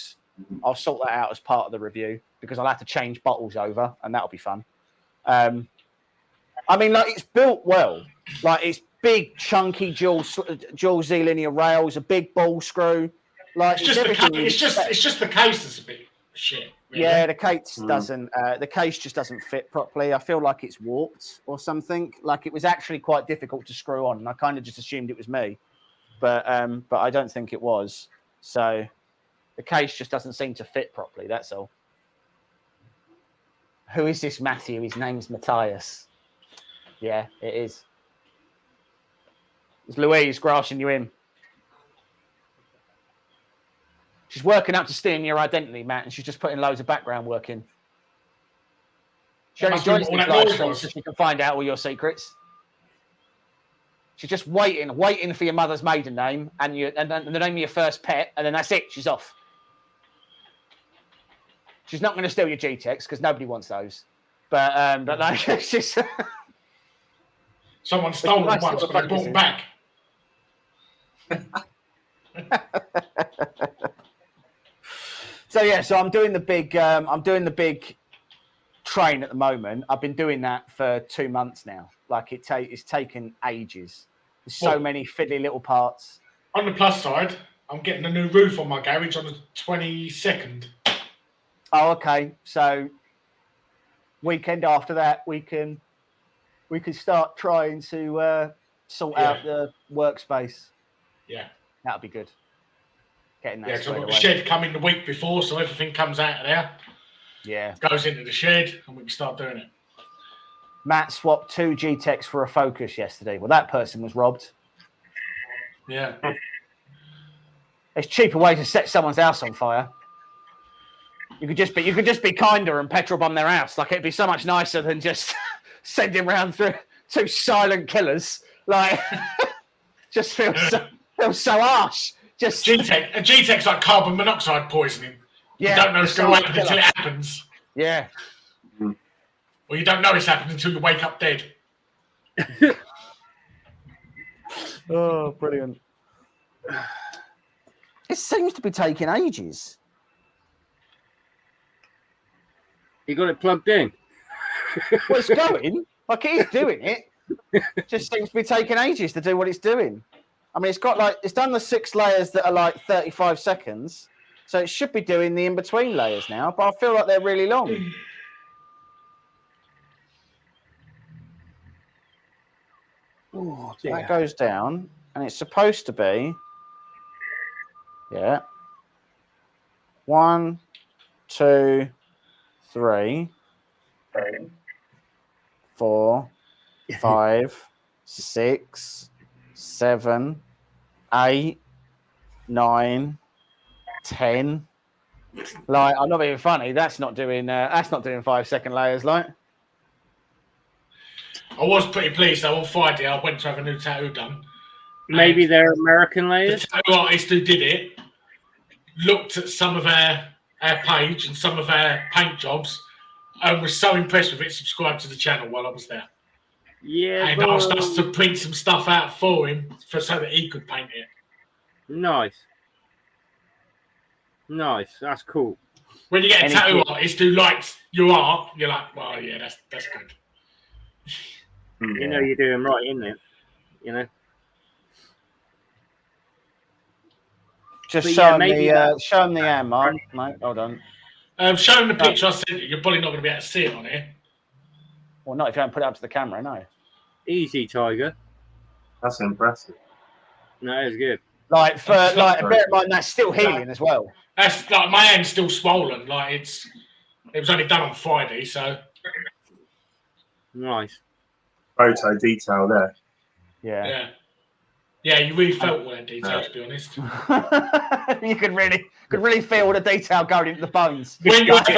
out as part of the review because I'll have to change bottles over and that'll be fun. I mean, like it's built well. Like it's big, chunky dual Z-linear rails, a big ball screw. Like it's just the case that's a bit shit. Really. Yeah, the case doesn't. The case just doesn't fit properly. I feel like it's warped or something. Like it was actually quite difficult to screw on, and I kind of just assumed it was me, but I don't think it was. So the case just doesn't seem to fit properly. That's all. Who is this Matthew? His name's Matthias. Yeah, it is. It's Louise grasping you in. She's working out to stealing your identity, Matt, and she's just putting loads of background work in. She only joins these live streams so she can find out all your secrets. She's just waiting for your mother's maiden name and the name of your first pet, and then that's it. She's off. She's not going to steal your GTX because nobody wants those. But no, she's. Someone stole them once, but they brought them back. So yeah, so I'm doing the big train at the moment. I've been doing that for 2 months now. Like it's taken ages. There's so many fiddly little parts. On the plus side, I'm getting a new roof on my garage on the 22nd. Oh, okay. So weekend after that, we can start trying to sort out the workspace. Yeah. That'll be good. Getting that. Yeah, because I've got the away. shed coming the week before, so everything comes out of there. Yeah. Goes into the shed, and we can start doing it. Matt swapped 2 G-Techs for a Focus yesterday. Well, that person was robbed. Yeah. There's cheaper ways to set someone's house on fire. You could just be kinder and petrol bomb their house. Like, it'd be so much nicer than just sending round through 2 silent killers. Like, just feels so harsh. Just G-Tech's like carbon monoxide poisoning. Yeah, you don't know it's going to happen until it happens. Yeah. Or you don't know it's happened until you wake up dead. Oh, brilliant. It seems to be taking ages. You got it plugged in? Well, it's going. Like, it is doing it. It just seems to be taking ages to do what it's doing. I mean, it's done the 6 layers that are like 35 seconds. So it should be doing the in-between layers now, but I feel like they're really long. Oh, so that goes down, and it's supposed to be, 1, 2, 3, 4, 5, 6, 7, 8, 9, 10. Like, I'm not being funny. That's not doing 5-second layers. Like, I was pretty pleased though. On Friday, I went to have a new tattoo done. Maybe they're American layers. The tattoo artist who did it looked at some of our page and some of our paint jobs and was so impressed with it. Subscribed to the channel while I was there. Yeah, and I was asked to print some stuff out for him so that he could paint it. Nice. That's cool. When you get a tattoo artist who likes your art, you're like, well, yeah, that's good. You know you're doing right, isn't it? You know. Just show him the hand, Mark. Mate, hold on. Show him the picture I sent you. You're probably not going to be able to see it on here. Well, not if you don't put it up to the camera, no. Easy, Tiger. That's impressive. No, it's good. Like, bear in mind, that's still healing as well. That's like my hand's still swollen. Like it was only done on Friday, so nice. Photo detail there. Yeah. Yeah, you really felt all that detail, to be honest. You could really feel the detail going into the bones. When you have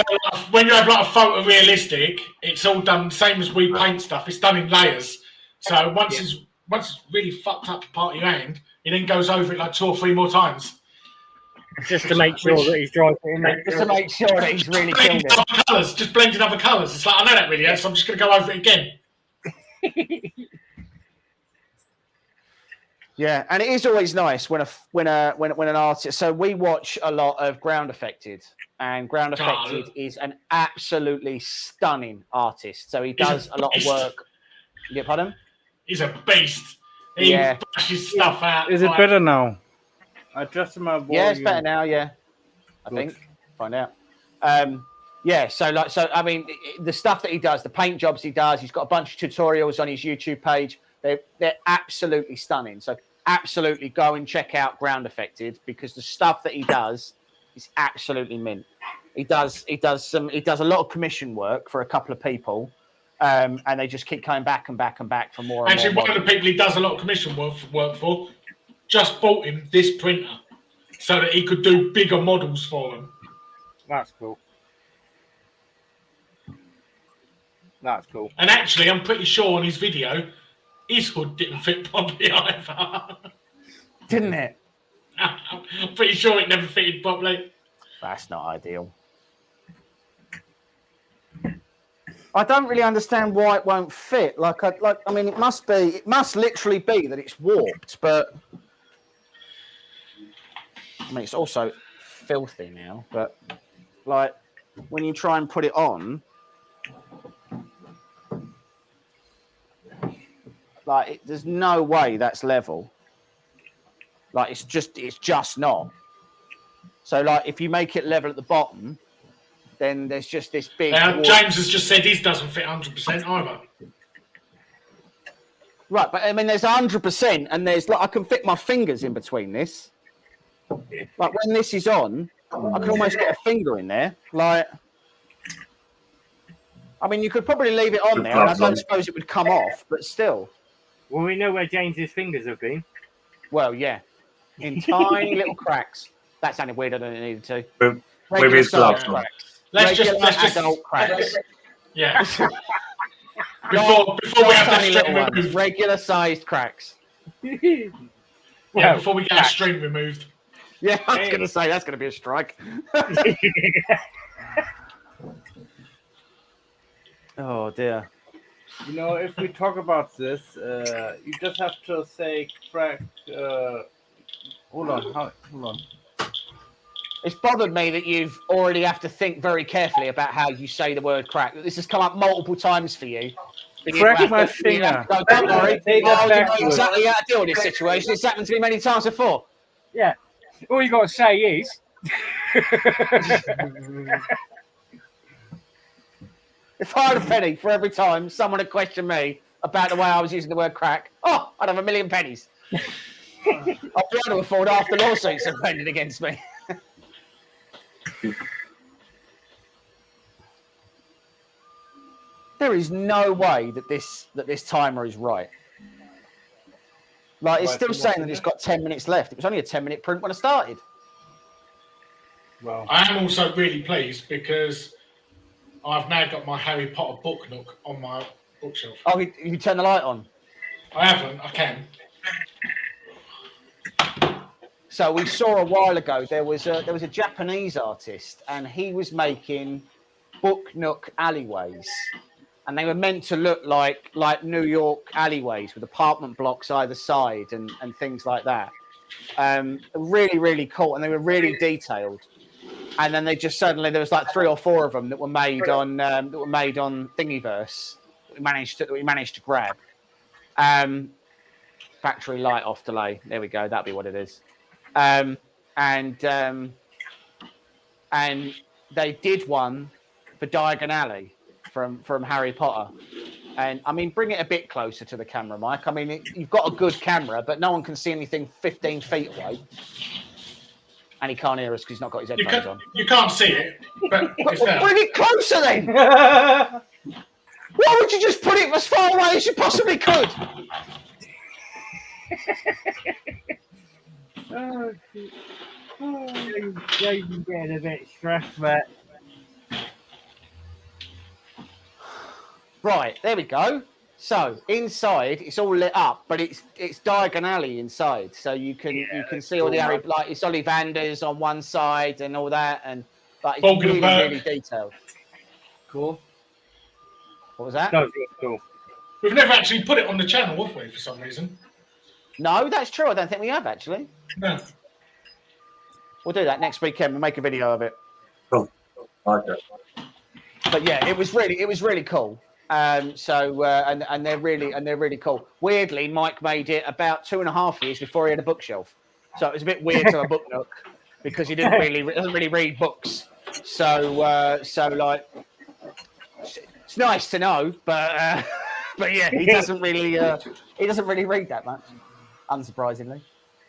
like a photorealistic, it's all done same as we paint stuff. It's done in layers. So once it's really fucked up part of your hand, it then goes over it like 2 or 3 more times. Just to make sure that he's dry for him. Just to make sure that he's really killed it. Just blending other colours. It's like, I know that really is, so I'm just going to go over it again. Yeah, and it is always nice when an artist. So we watch a lot of Ground Affected, and Ground Affected is an absolutely stunning artist. So he does a lot of work. Yeah, pardon? He's a beast. He bashes stuff out. Is it better now? I adjusted my volume. Yeah, it's better now. Yeah, I think. Find out. Yeah, so I mean, the stuff that he does, the paint jobs he does, he's got a bunch of tutorials on his YouTube page. They're absolutely stunning. So absolutely go and check out Ground Affected, because the stuff that he does is absolutely mint. He does a lot of commission work for a couple of people, and they just keep coming back and back and back for more. Actually, more one of the people he does a lot of commission work for just bought him this printer so that he could do bigger models for them. That's cool. That's cool. And actually, I'm pretty sure on his video, his hood didn't fit properly either. Didn't it? I'm pretty sure it never fitted properly. That's not ideal. I don't really understand why it won't fit. I mean, it must literally be that it's warped, but I mean, it's also filthy now. But like, when you try and put it on, Like, there's no way that's level. Like, it's just not. So, like, if you make it level at the bottom, then there's just this big. James has just said his doesn't fit 100% either. Right, but I mean, there's 100%, and there's like I can fit my fingers in between this. Like when this is on, I can almost get a finger in there. Like, I mean, you could probably leave it on there, and I don't suppose it would come off, but still. Well, we know where James's fingers have been. Well, yeah, in tiny little cracks. That sounded weirder than it needed to. With his gloves on. Let's just adult cracks. Yeah. before we have that string removed. Regular sized cracks. Yeah, before we get a string removed. Yeah, I was going to say that's going to be a strike. Oh dear. You know, if we talk about this, you just have to say crack. Hold on. It's bothered me that you've already have to think very carefully about how you say the word crack. This has come up multiple times for you. Crack my finger. Don't worry. Say that You know backwards. exactly how to deal with this situation. It's happened to me many times before. Yeah. All you got to say is. If I had a penny for every time someone had questioned me about the way I was using the word crack, I'd have 1,000,000 pennies. I'd be able to afford half the lawsuits that are pending against me. There is no way that this timer is right. Like, it's still saying that it's got 10 minutes left. It was only a 10-minute print when I started. Well, I am also really pleased because I've now got my Harry Potter book nook on my bookshelf. Oh, you turn the light on? I haven't. I can. So we saw a while ago there was a Japanese artist, and he was making book nook alleyways, and they were meant to look like New York alleyways with apartment blocks either side and things like that. Really, really cool, and they were really detailed. And then they just suddenly there was like 3 or 4 of them that were made on Thingiverse. That we managed to grab. Factory light off delay. There we go. That'll be what it is. And they did one for Diagon Alley from Harry Potter. And I mean, bring it a bit closer to the camera, Mike. I mean, you've got a good camera, but no one can see anything 15 feet away. And he can't hear us because he's not got his headphones on. You can't see it, but it's there. Bring it closer then! Why would you just put it as far away as you possibly could? You're getting a bit stressed, but Right, there we go. So inside, it's all lit up, but it's Diagon Alley inside, so you can see all the Harry, like it's Ollivanders on one side and all that, and like it's really detailed. cool. What was that? no, cool. We've never actually put it on the channel, have we, for some reason? No, that's true. I don't think we have actually. No. We'll do that next weekend. We'll make a video of it. Cool. Okay. But yeah, it was really cool. And they're really cool. Weirdly, Mike made it about 2.5 years before he had a bookshelf, so it was a bit weird to a book nook because he doesn't really read books. So like, it's nice to know, but yeah, he doesn't really read that much. Unsurprisingly,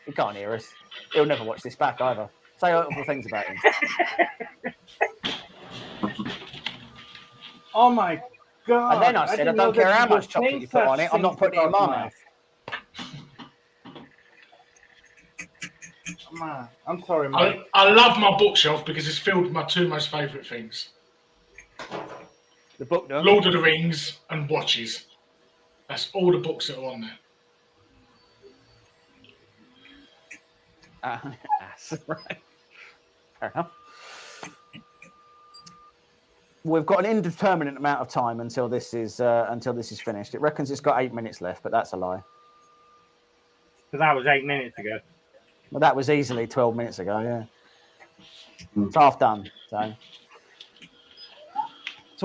he can't hear us. He'll never watch this back either. Say awful things about him. Oh my god! And then I said, I don't care how much chocolate you put on it, I'm not putting it in my mouth. I'm sorry, Mike. I love my bookshelf because it's filled with my 2 most favourite things. The book nook. Lord of the Rings and watches. That's all the books that are on there. That's right. Fair enough. We've got an indeterminate amount of time until this is finished. It reckons it's got 8 minutes left, but that's a lie. So that was 8 minutes ago. Well, that was easily 12 minutes ago. Yeah, it's half done. So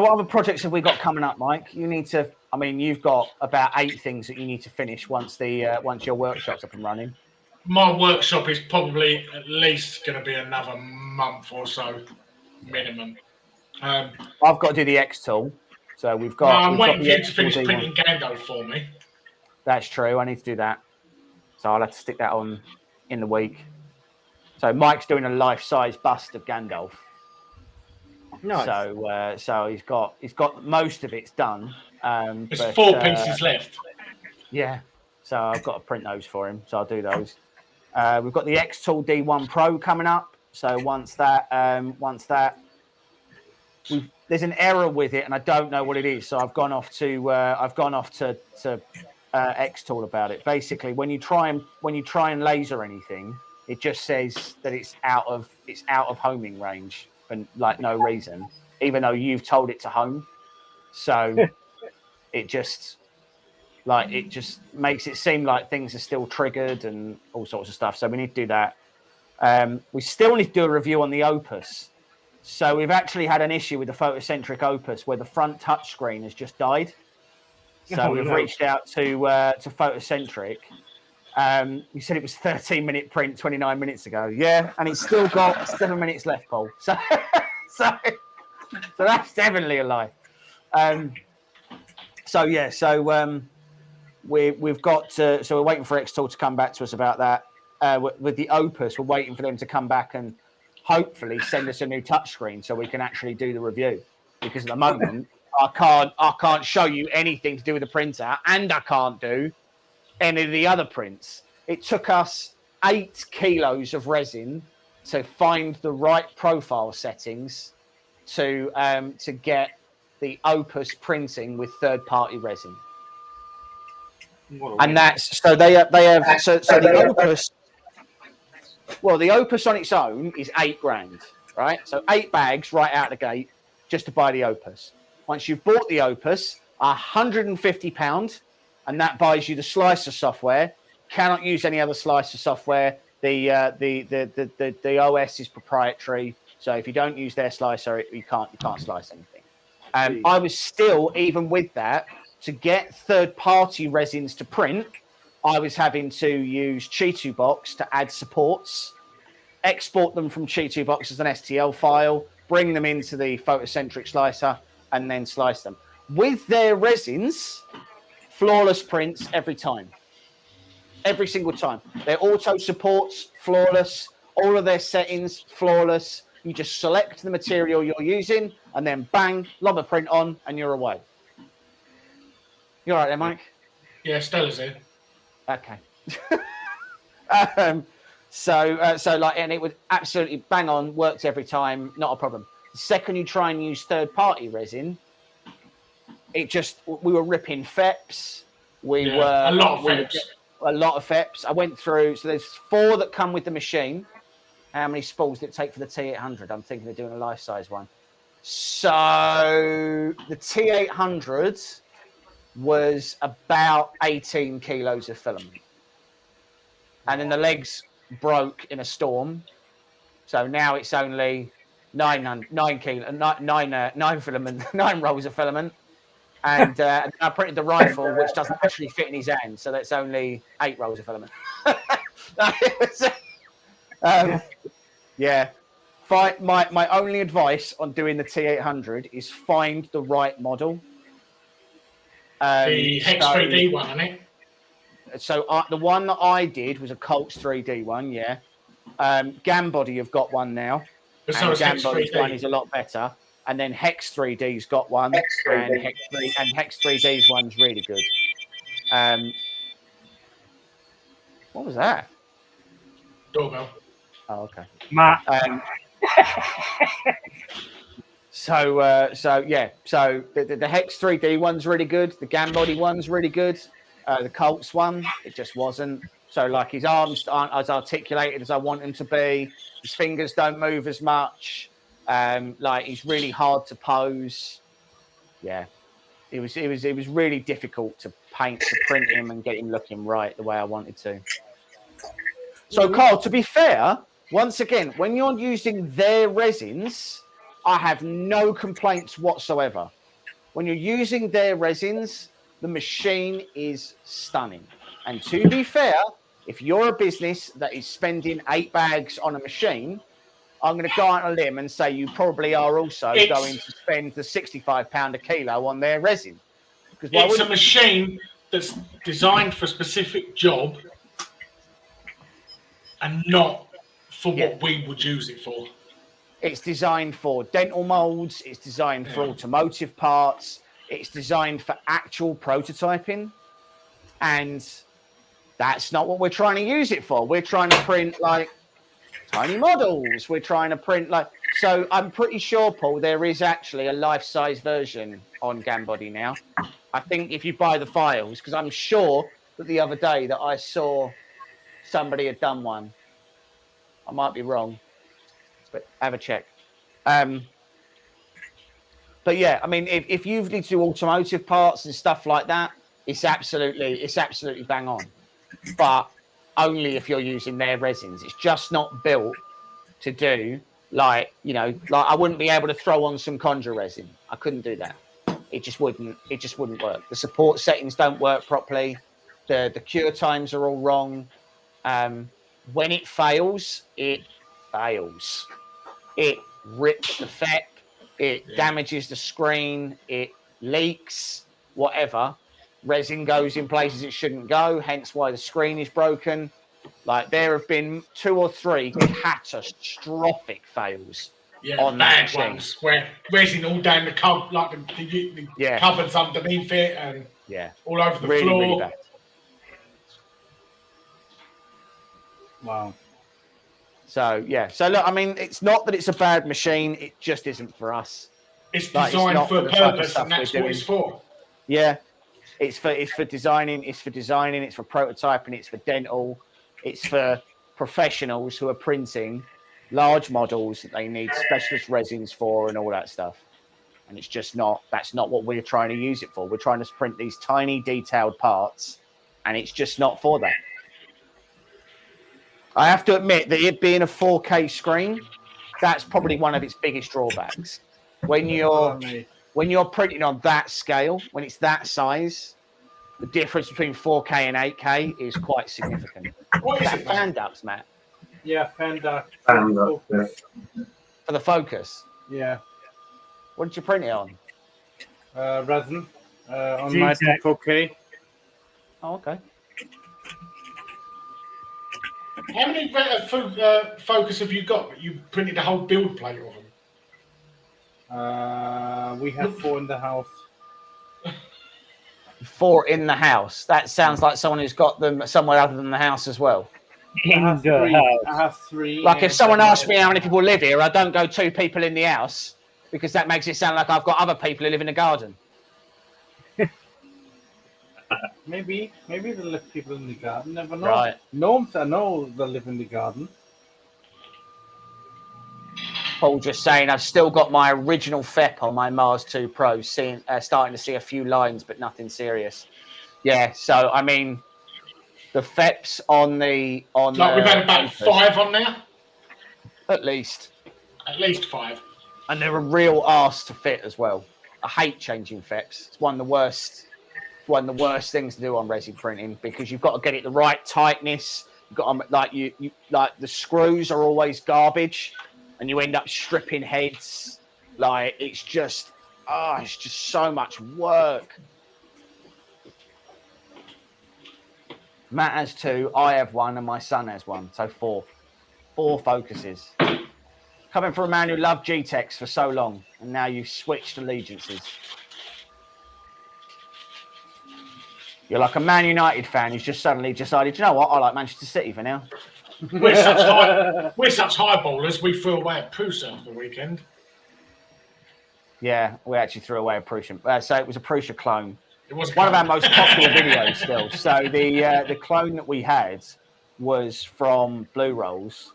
what other projects have we got coming up, Mike? You need to I mean, you've got about 8 things that you need to finish once your workshop's up and running. My workshop is probably at least going to be another month or so, minimum. I've got to do the X tool, so we've got. I'm waiting for the you X to finish tool D1. printing Gandalf for me. That's true. I need to do that, so I'll have to stick that on in the week. So Mike's doing a life-size bust of Gandalf. Nice. So he's got most of it's done. There's 4 pieces left. Yeah. So I've got to print those for him. So I'll do those. We've got the X Tool D1 Pro coming up. So once that, there's an error with it, and I don't know what it is. So I've gone off to X Tool about it. Basically, when you try and laser anything, it just says that it's out of homing range for like no reason, even though you've told it to home. So it just makes it seem like things are still triggered and all sorts of stuff. So we need to do that. We still need to do a review on the Opus. So we've actually had an issue with the photocentric Opus where the front touchscreen has just died. So we've reached out to photocentric. You said it was 13-minute print 29 minutes ago. Yeah, and it's still got 7 minutes left, Paul. So that's definitely a lie. We've got so we're waiting for X-Tool to come back to us about that. With the Opus, we're waiting for them to come back and hopefully send us a new touchscreen so we can actually do the review. Because at the moment, I can't show you anything to do with the printer, and I can't do any of the other prints. It took us 8 kilos of resin to find the right profile settings to get the Opus printing with third-party resin. And that's so they have so the Opus. Well, the Opus on its own is $8,000, right? So 8 bags right out the gate just to buy the Opus. Once you've bought the Opus, £150, and that buys you the slicer software. Cannot use any other slicer software. The OS is proprietary, so if you don't use their slicer, you can't slice anything. I was still, even with that, to get third-party resins to print, I was having to use Chi2Box to add supports, export them from Chi2Box as an STL file, bring them into the photocentric slicer, and then slice them. With their resins, flawless prints every time. Every single time. Their auto supports, flawless. All of their settings, flawless. You just select the material you're using, and then bang, lob a print on, and you're away. You all right there, Mike? Yeah, Stella's here. Okay. And it would absolutely bang on, worked every time, not a problem. The second you try and use third-party resin, we were ripping FEPs. A lot of FEPs. I went through, so there's 4 that come with the machine. How many spools did it take for the T800? I'm thinking of doing a life-size one. So the T800 was about 18 kilos of filament. And then the legs broke in a storm. So now it's only 9 rolls of filament. And I printed the rifle, which doesn't actually fit in his hand. So that's only 8 rolls of filament. Yeah. My only advice on doing the T800 is find the right model. The Hex 3D one, isn't it? So the one that I did was a Colts 3D one, yeah. Gambody have got one now. But and Gambody's one is a lot better. And then Hex 3D's got one, and Hex 3D's one's really good. What was that? Doorbell. Oh, okay. Matt. So the Hex 3D one's really good. The Gambody one's really good. The Colts one, it just wasn't. So like his arms aren't as articulated as I want them to be. His fingers don't move as much. Like he's really hard to pose. Yeah, it was really difficult to print him and get him looking right the way I wanted to. So Carl, to be fair, once again, when you're using their resins, I have no complaints whatsoever. When you're using their resins, the machine is stunning. And to be fair, if you're a business that is spending 8 bags on a machine, I'm going to go out on a limb and say you probably are also going to spend the £65 a kilo on their resin. Because it's a machine that's designed for a specific job and not for what we would use it for. It's designed for dental molds. It's designed for automotive parts. It's designed for actual prototyping. And that's not what we're trying to use it for. We're trying to print like tiny models. We're trying to print like... So I'm pretty sure, Paul, there is actually a life-size version on Gambody now. I think if you buy the files, because I'm sure that the other day that I saw somebody had done one. I might be wrong, but have a check. But yeah, I mean, if you need to do automotive parts and stuff like that, it's absolutely bang on. But only if you're using their resins. It's just not built to do like I wouldn't be able to throw on some conjure resin. I couldn't do that. It just wouldn't work. The support settings don't work properly. The cure times are all wrong. When it fails, it fails. It rips the FEP. It damages the screen. It leaks. Whatever. Resin goes in places it shouldn't go. Hence why the screen is broken. Like there have been 2 or 3 catastrophic fails. On bad ones where resin all down the cupboard, like the cupboards underneath it, and all over the floor. Really bad. Wow. So look, I mean, it's not that it's a bad machine; it just isn't for us. It's designed for a purpose, and that's what it's for. Yeah, it's for designing. It's for designing. It's for prototyping. It's for dental. It's for professionals who are printing large models that they need specialist resins for and all that stuff. And it's just not, that's not what we're trying to use it for. We're trying to print these tiny detailed parts, and it's just not for that. I have to admit that it being a 4K screen, that's probably one of its biggest drawbacks. When you're printing on that scale, when it's that size, the difference between 4K and 8K is quite significant. What is it, fan ducts, Matt? Yeah, fan duct. For the focus? Yeah. What did you print it on? Resin. On my 4K. Oh, okay. How many focus have you got? You printed the whole build plate of them? We have 4 in the house. 4 in the house. That sounds like someone who's got them somewhere other than the house as well. I have 3. Like if someone asks me how many people live here, I don't go 2 people in the house because that makes it sound like I've got other people who live in the garden. Maybe there live people in the garden. Never know. Right. Gnomes, I know they live in the garden. Paul just saying I've still got my original FEP on my Mars 2 Pro, starting to see a few lines, but nothing serious. Yeah, so I mean, the FEPs on we've had about 5 on there. At least 5. And they're a real arse to fit as well. I hate changing FEPs. It's one of the worst things to do on resin printing because you've got to get it the right tightness. You've got to, like the screws are always garbage, and you end up stripping heads. Like it's just so much work. Matt has 2, I have 1, and my son has 1. So 4 focuses. Coming from a man who loved G-Tex for so long, and now you've switched allegiances. You're like a Man United fan who's just suddenly decided, you know what, I like Manchester City for now. We're such highballers, we threw away a Prusa for the weekend. Yeah, we actually threw away a Prusa. So it was a Prusa clone. It was one of our most popular videos still. So the clone that we had was from Blue Rolls.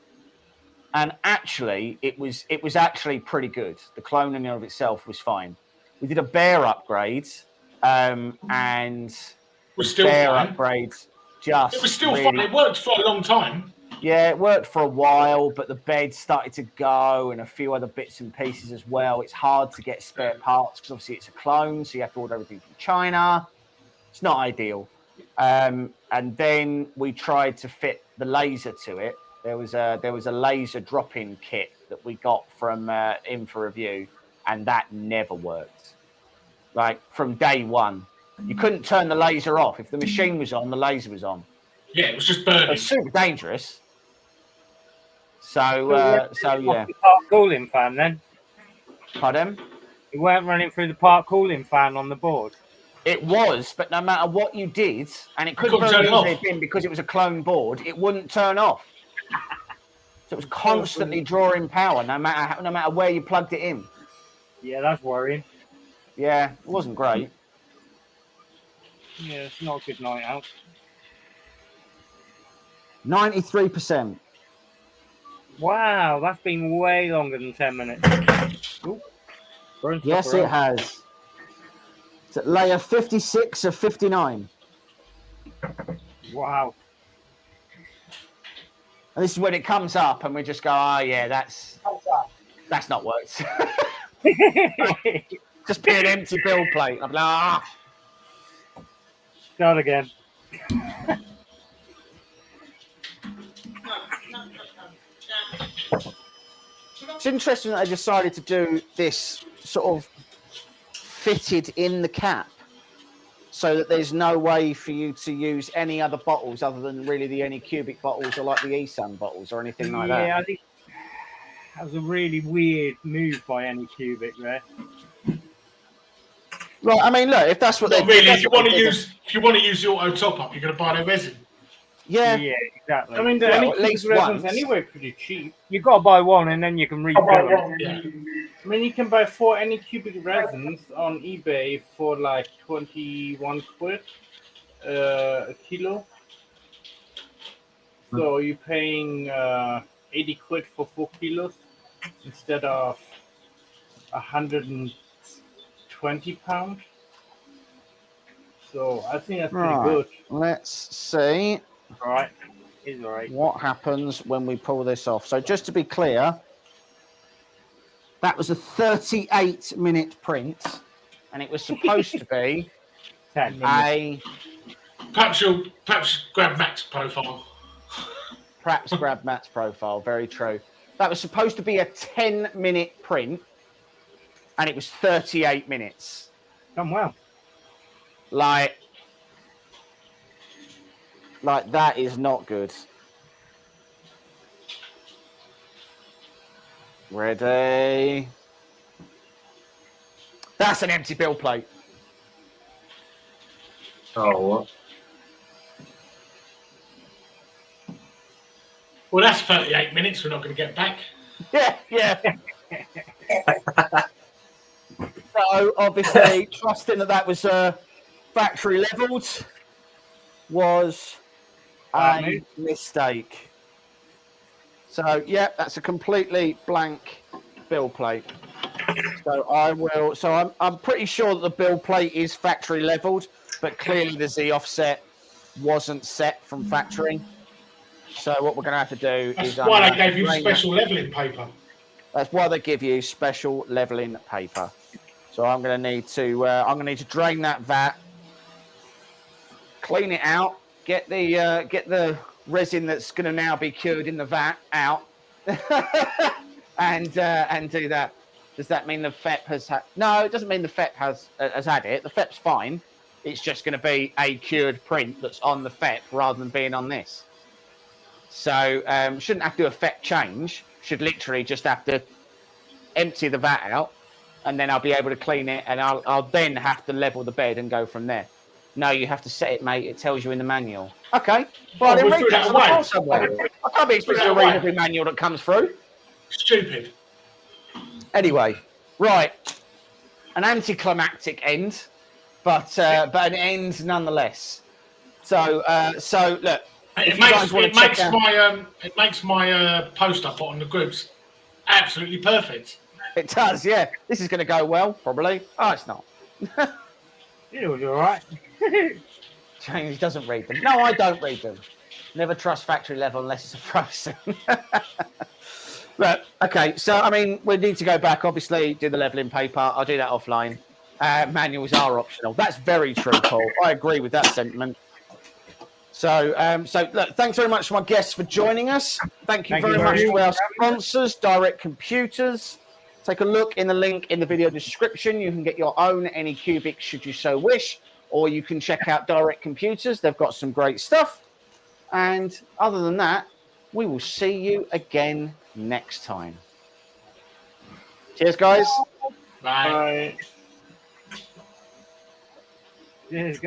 And actually, it was actually pretty good. The clone in and of itself was fine. We did a bear upgrade, and was still bear fine. Upgrades just it was still really... fine. It worked for a long time. Yeah, it worked for a while, but the bed started to go and a few other bits and pieces as well. It's hard to get spare parts because obviously it's a clone, so you have to order everything from China. It's not ideal. And then we tried to fit the laser to it. There was a laser drop-in kit that we got from in for review, and that never worked. Like from day one, you couldn't turn the laser off. If the machine was on, the laser was on. Yeah, it was just burning. It was super dangerous. So yeah. The part cooling fan then. Pardon? You weren't running through the part cooling fan on the board. It was, but no matter what you did, and it could couldn't very turn it easily off. have been because it was a clone board, it wouldn't turn off. So it was constantly drawing power, no matter where you plugged it in. Yeah, that's worrying. Yeah, it wasn't great. Yeah, it's not a good night out. 93%. Wow, that's been way longer than 10 minutes. Ooh, burn stuff Yes, it around. has. It's at layer 56 of 59. Wow. And this is when it comes up, and we just go, "Oh yeah, that's not worked." Just be an empty build plate. I'm like, "Ah." Start again. It's interesting that they decided to do this sort of fitted in the cap, so that there's no way for you to use any other bottles other than really the AnyCubic bottles or like the eSun bottles or anything like that. Yeah, I think that was a really weird move by AnyCubic there. Right, I mean, look, if that's what Not they're really. If you want to use the auto top up, you're going to buy their resin. yeah, Yeah, exactly. I mean, the Well, any at least resins once. anyway pretty cheap. You've got to buy one and then you can refill them. Yeah. I mean, you can buy 4 AnyCubic resins on eBay for like 21 quid a kilo. So you're paying 80 quid for 4 kilos instead of 120 pounds. So I think that's pretty Right. good. Let's see All right. It's all right. what happens when we pull this off. So just to be clear, that was a 38-minute print, and it was supposed to be 10 minutes. a Perhaps grab Matt's profile. perhaps grab Matt's profile. Very true. That was supposed to be a 10-minute print, and it was 38 minutes. Done well. Like that is not good. Ready? That's an empty build plate. Oh, what? Well, that's 38 minutes. We're not going to get back. Yeah. So obviously, trusting that was factory leveled was a mistake. So yeah, that's a completely blank build plate. So I will. So I'm pretty sure that the build plate is factory leveled, but clearly the Z offset wasn't set from factory. So what we're going to have to do That's is why they gave you special leveling paper. That's why they give you special leveling paper. So I'm going to need to drain that vat, clean it out, get the resin that's going to now be cured in the vat out, and do that. Does that mean the FEP has had? No, it doesn't mean the FEP has had it. The FEP's fine. It's just going to be a cured print that's on the FEP rather than being on this. So shouldn't have to do a FEP change. Should literally just have to empty the vat out, and then I'll be able to clean it, and I'll then have to level the bed and go from there. No, you have to set it, mate. It tells you in the manual. Okay. Well, then read that away somewhere. I can't be expected to read every manual that comes through. Stupid. Anyway, right. An anticlimactic end, but an end nonetheless. So look. It makes my post I put on the groups absolutely perfect. It does, yeah. This is going to go well, probably. Oh, it's not. It was all right. James doesn't read them. No, I don't read them. Never trust factory level unless it's a frozen. But okay, so I mean, we need to go back. Obviously, do the leveling paper. I'll do that offline. manuals are optional. That's very true, Paul. I agree with that sentiment. So, look, thanks very much to my guests for joining us. Thank you very much to our sponsors, Direct Computers. Take a look in the link in the video description. You can get your own AnyCubic should you so wish, or you can check out Direct Computers. They've got some great stuff. And other than that, we will see you again next time. Cheers, guys. Bye. Cheers,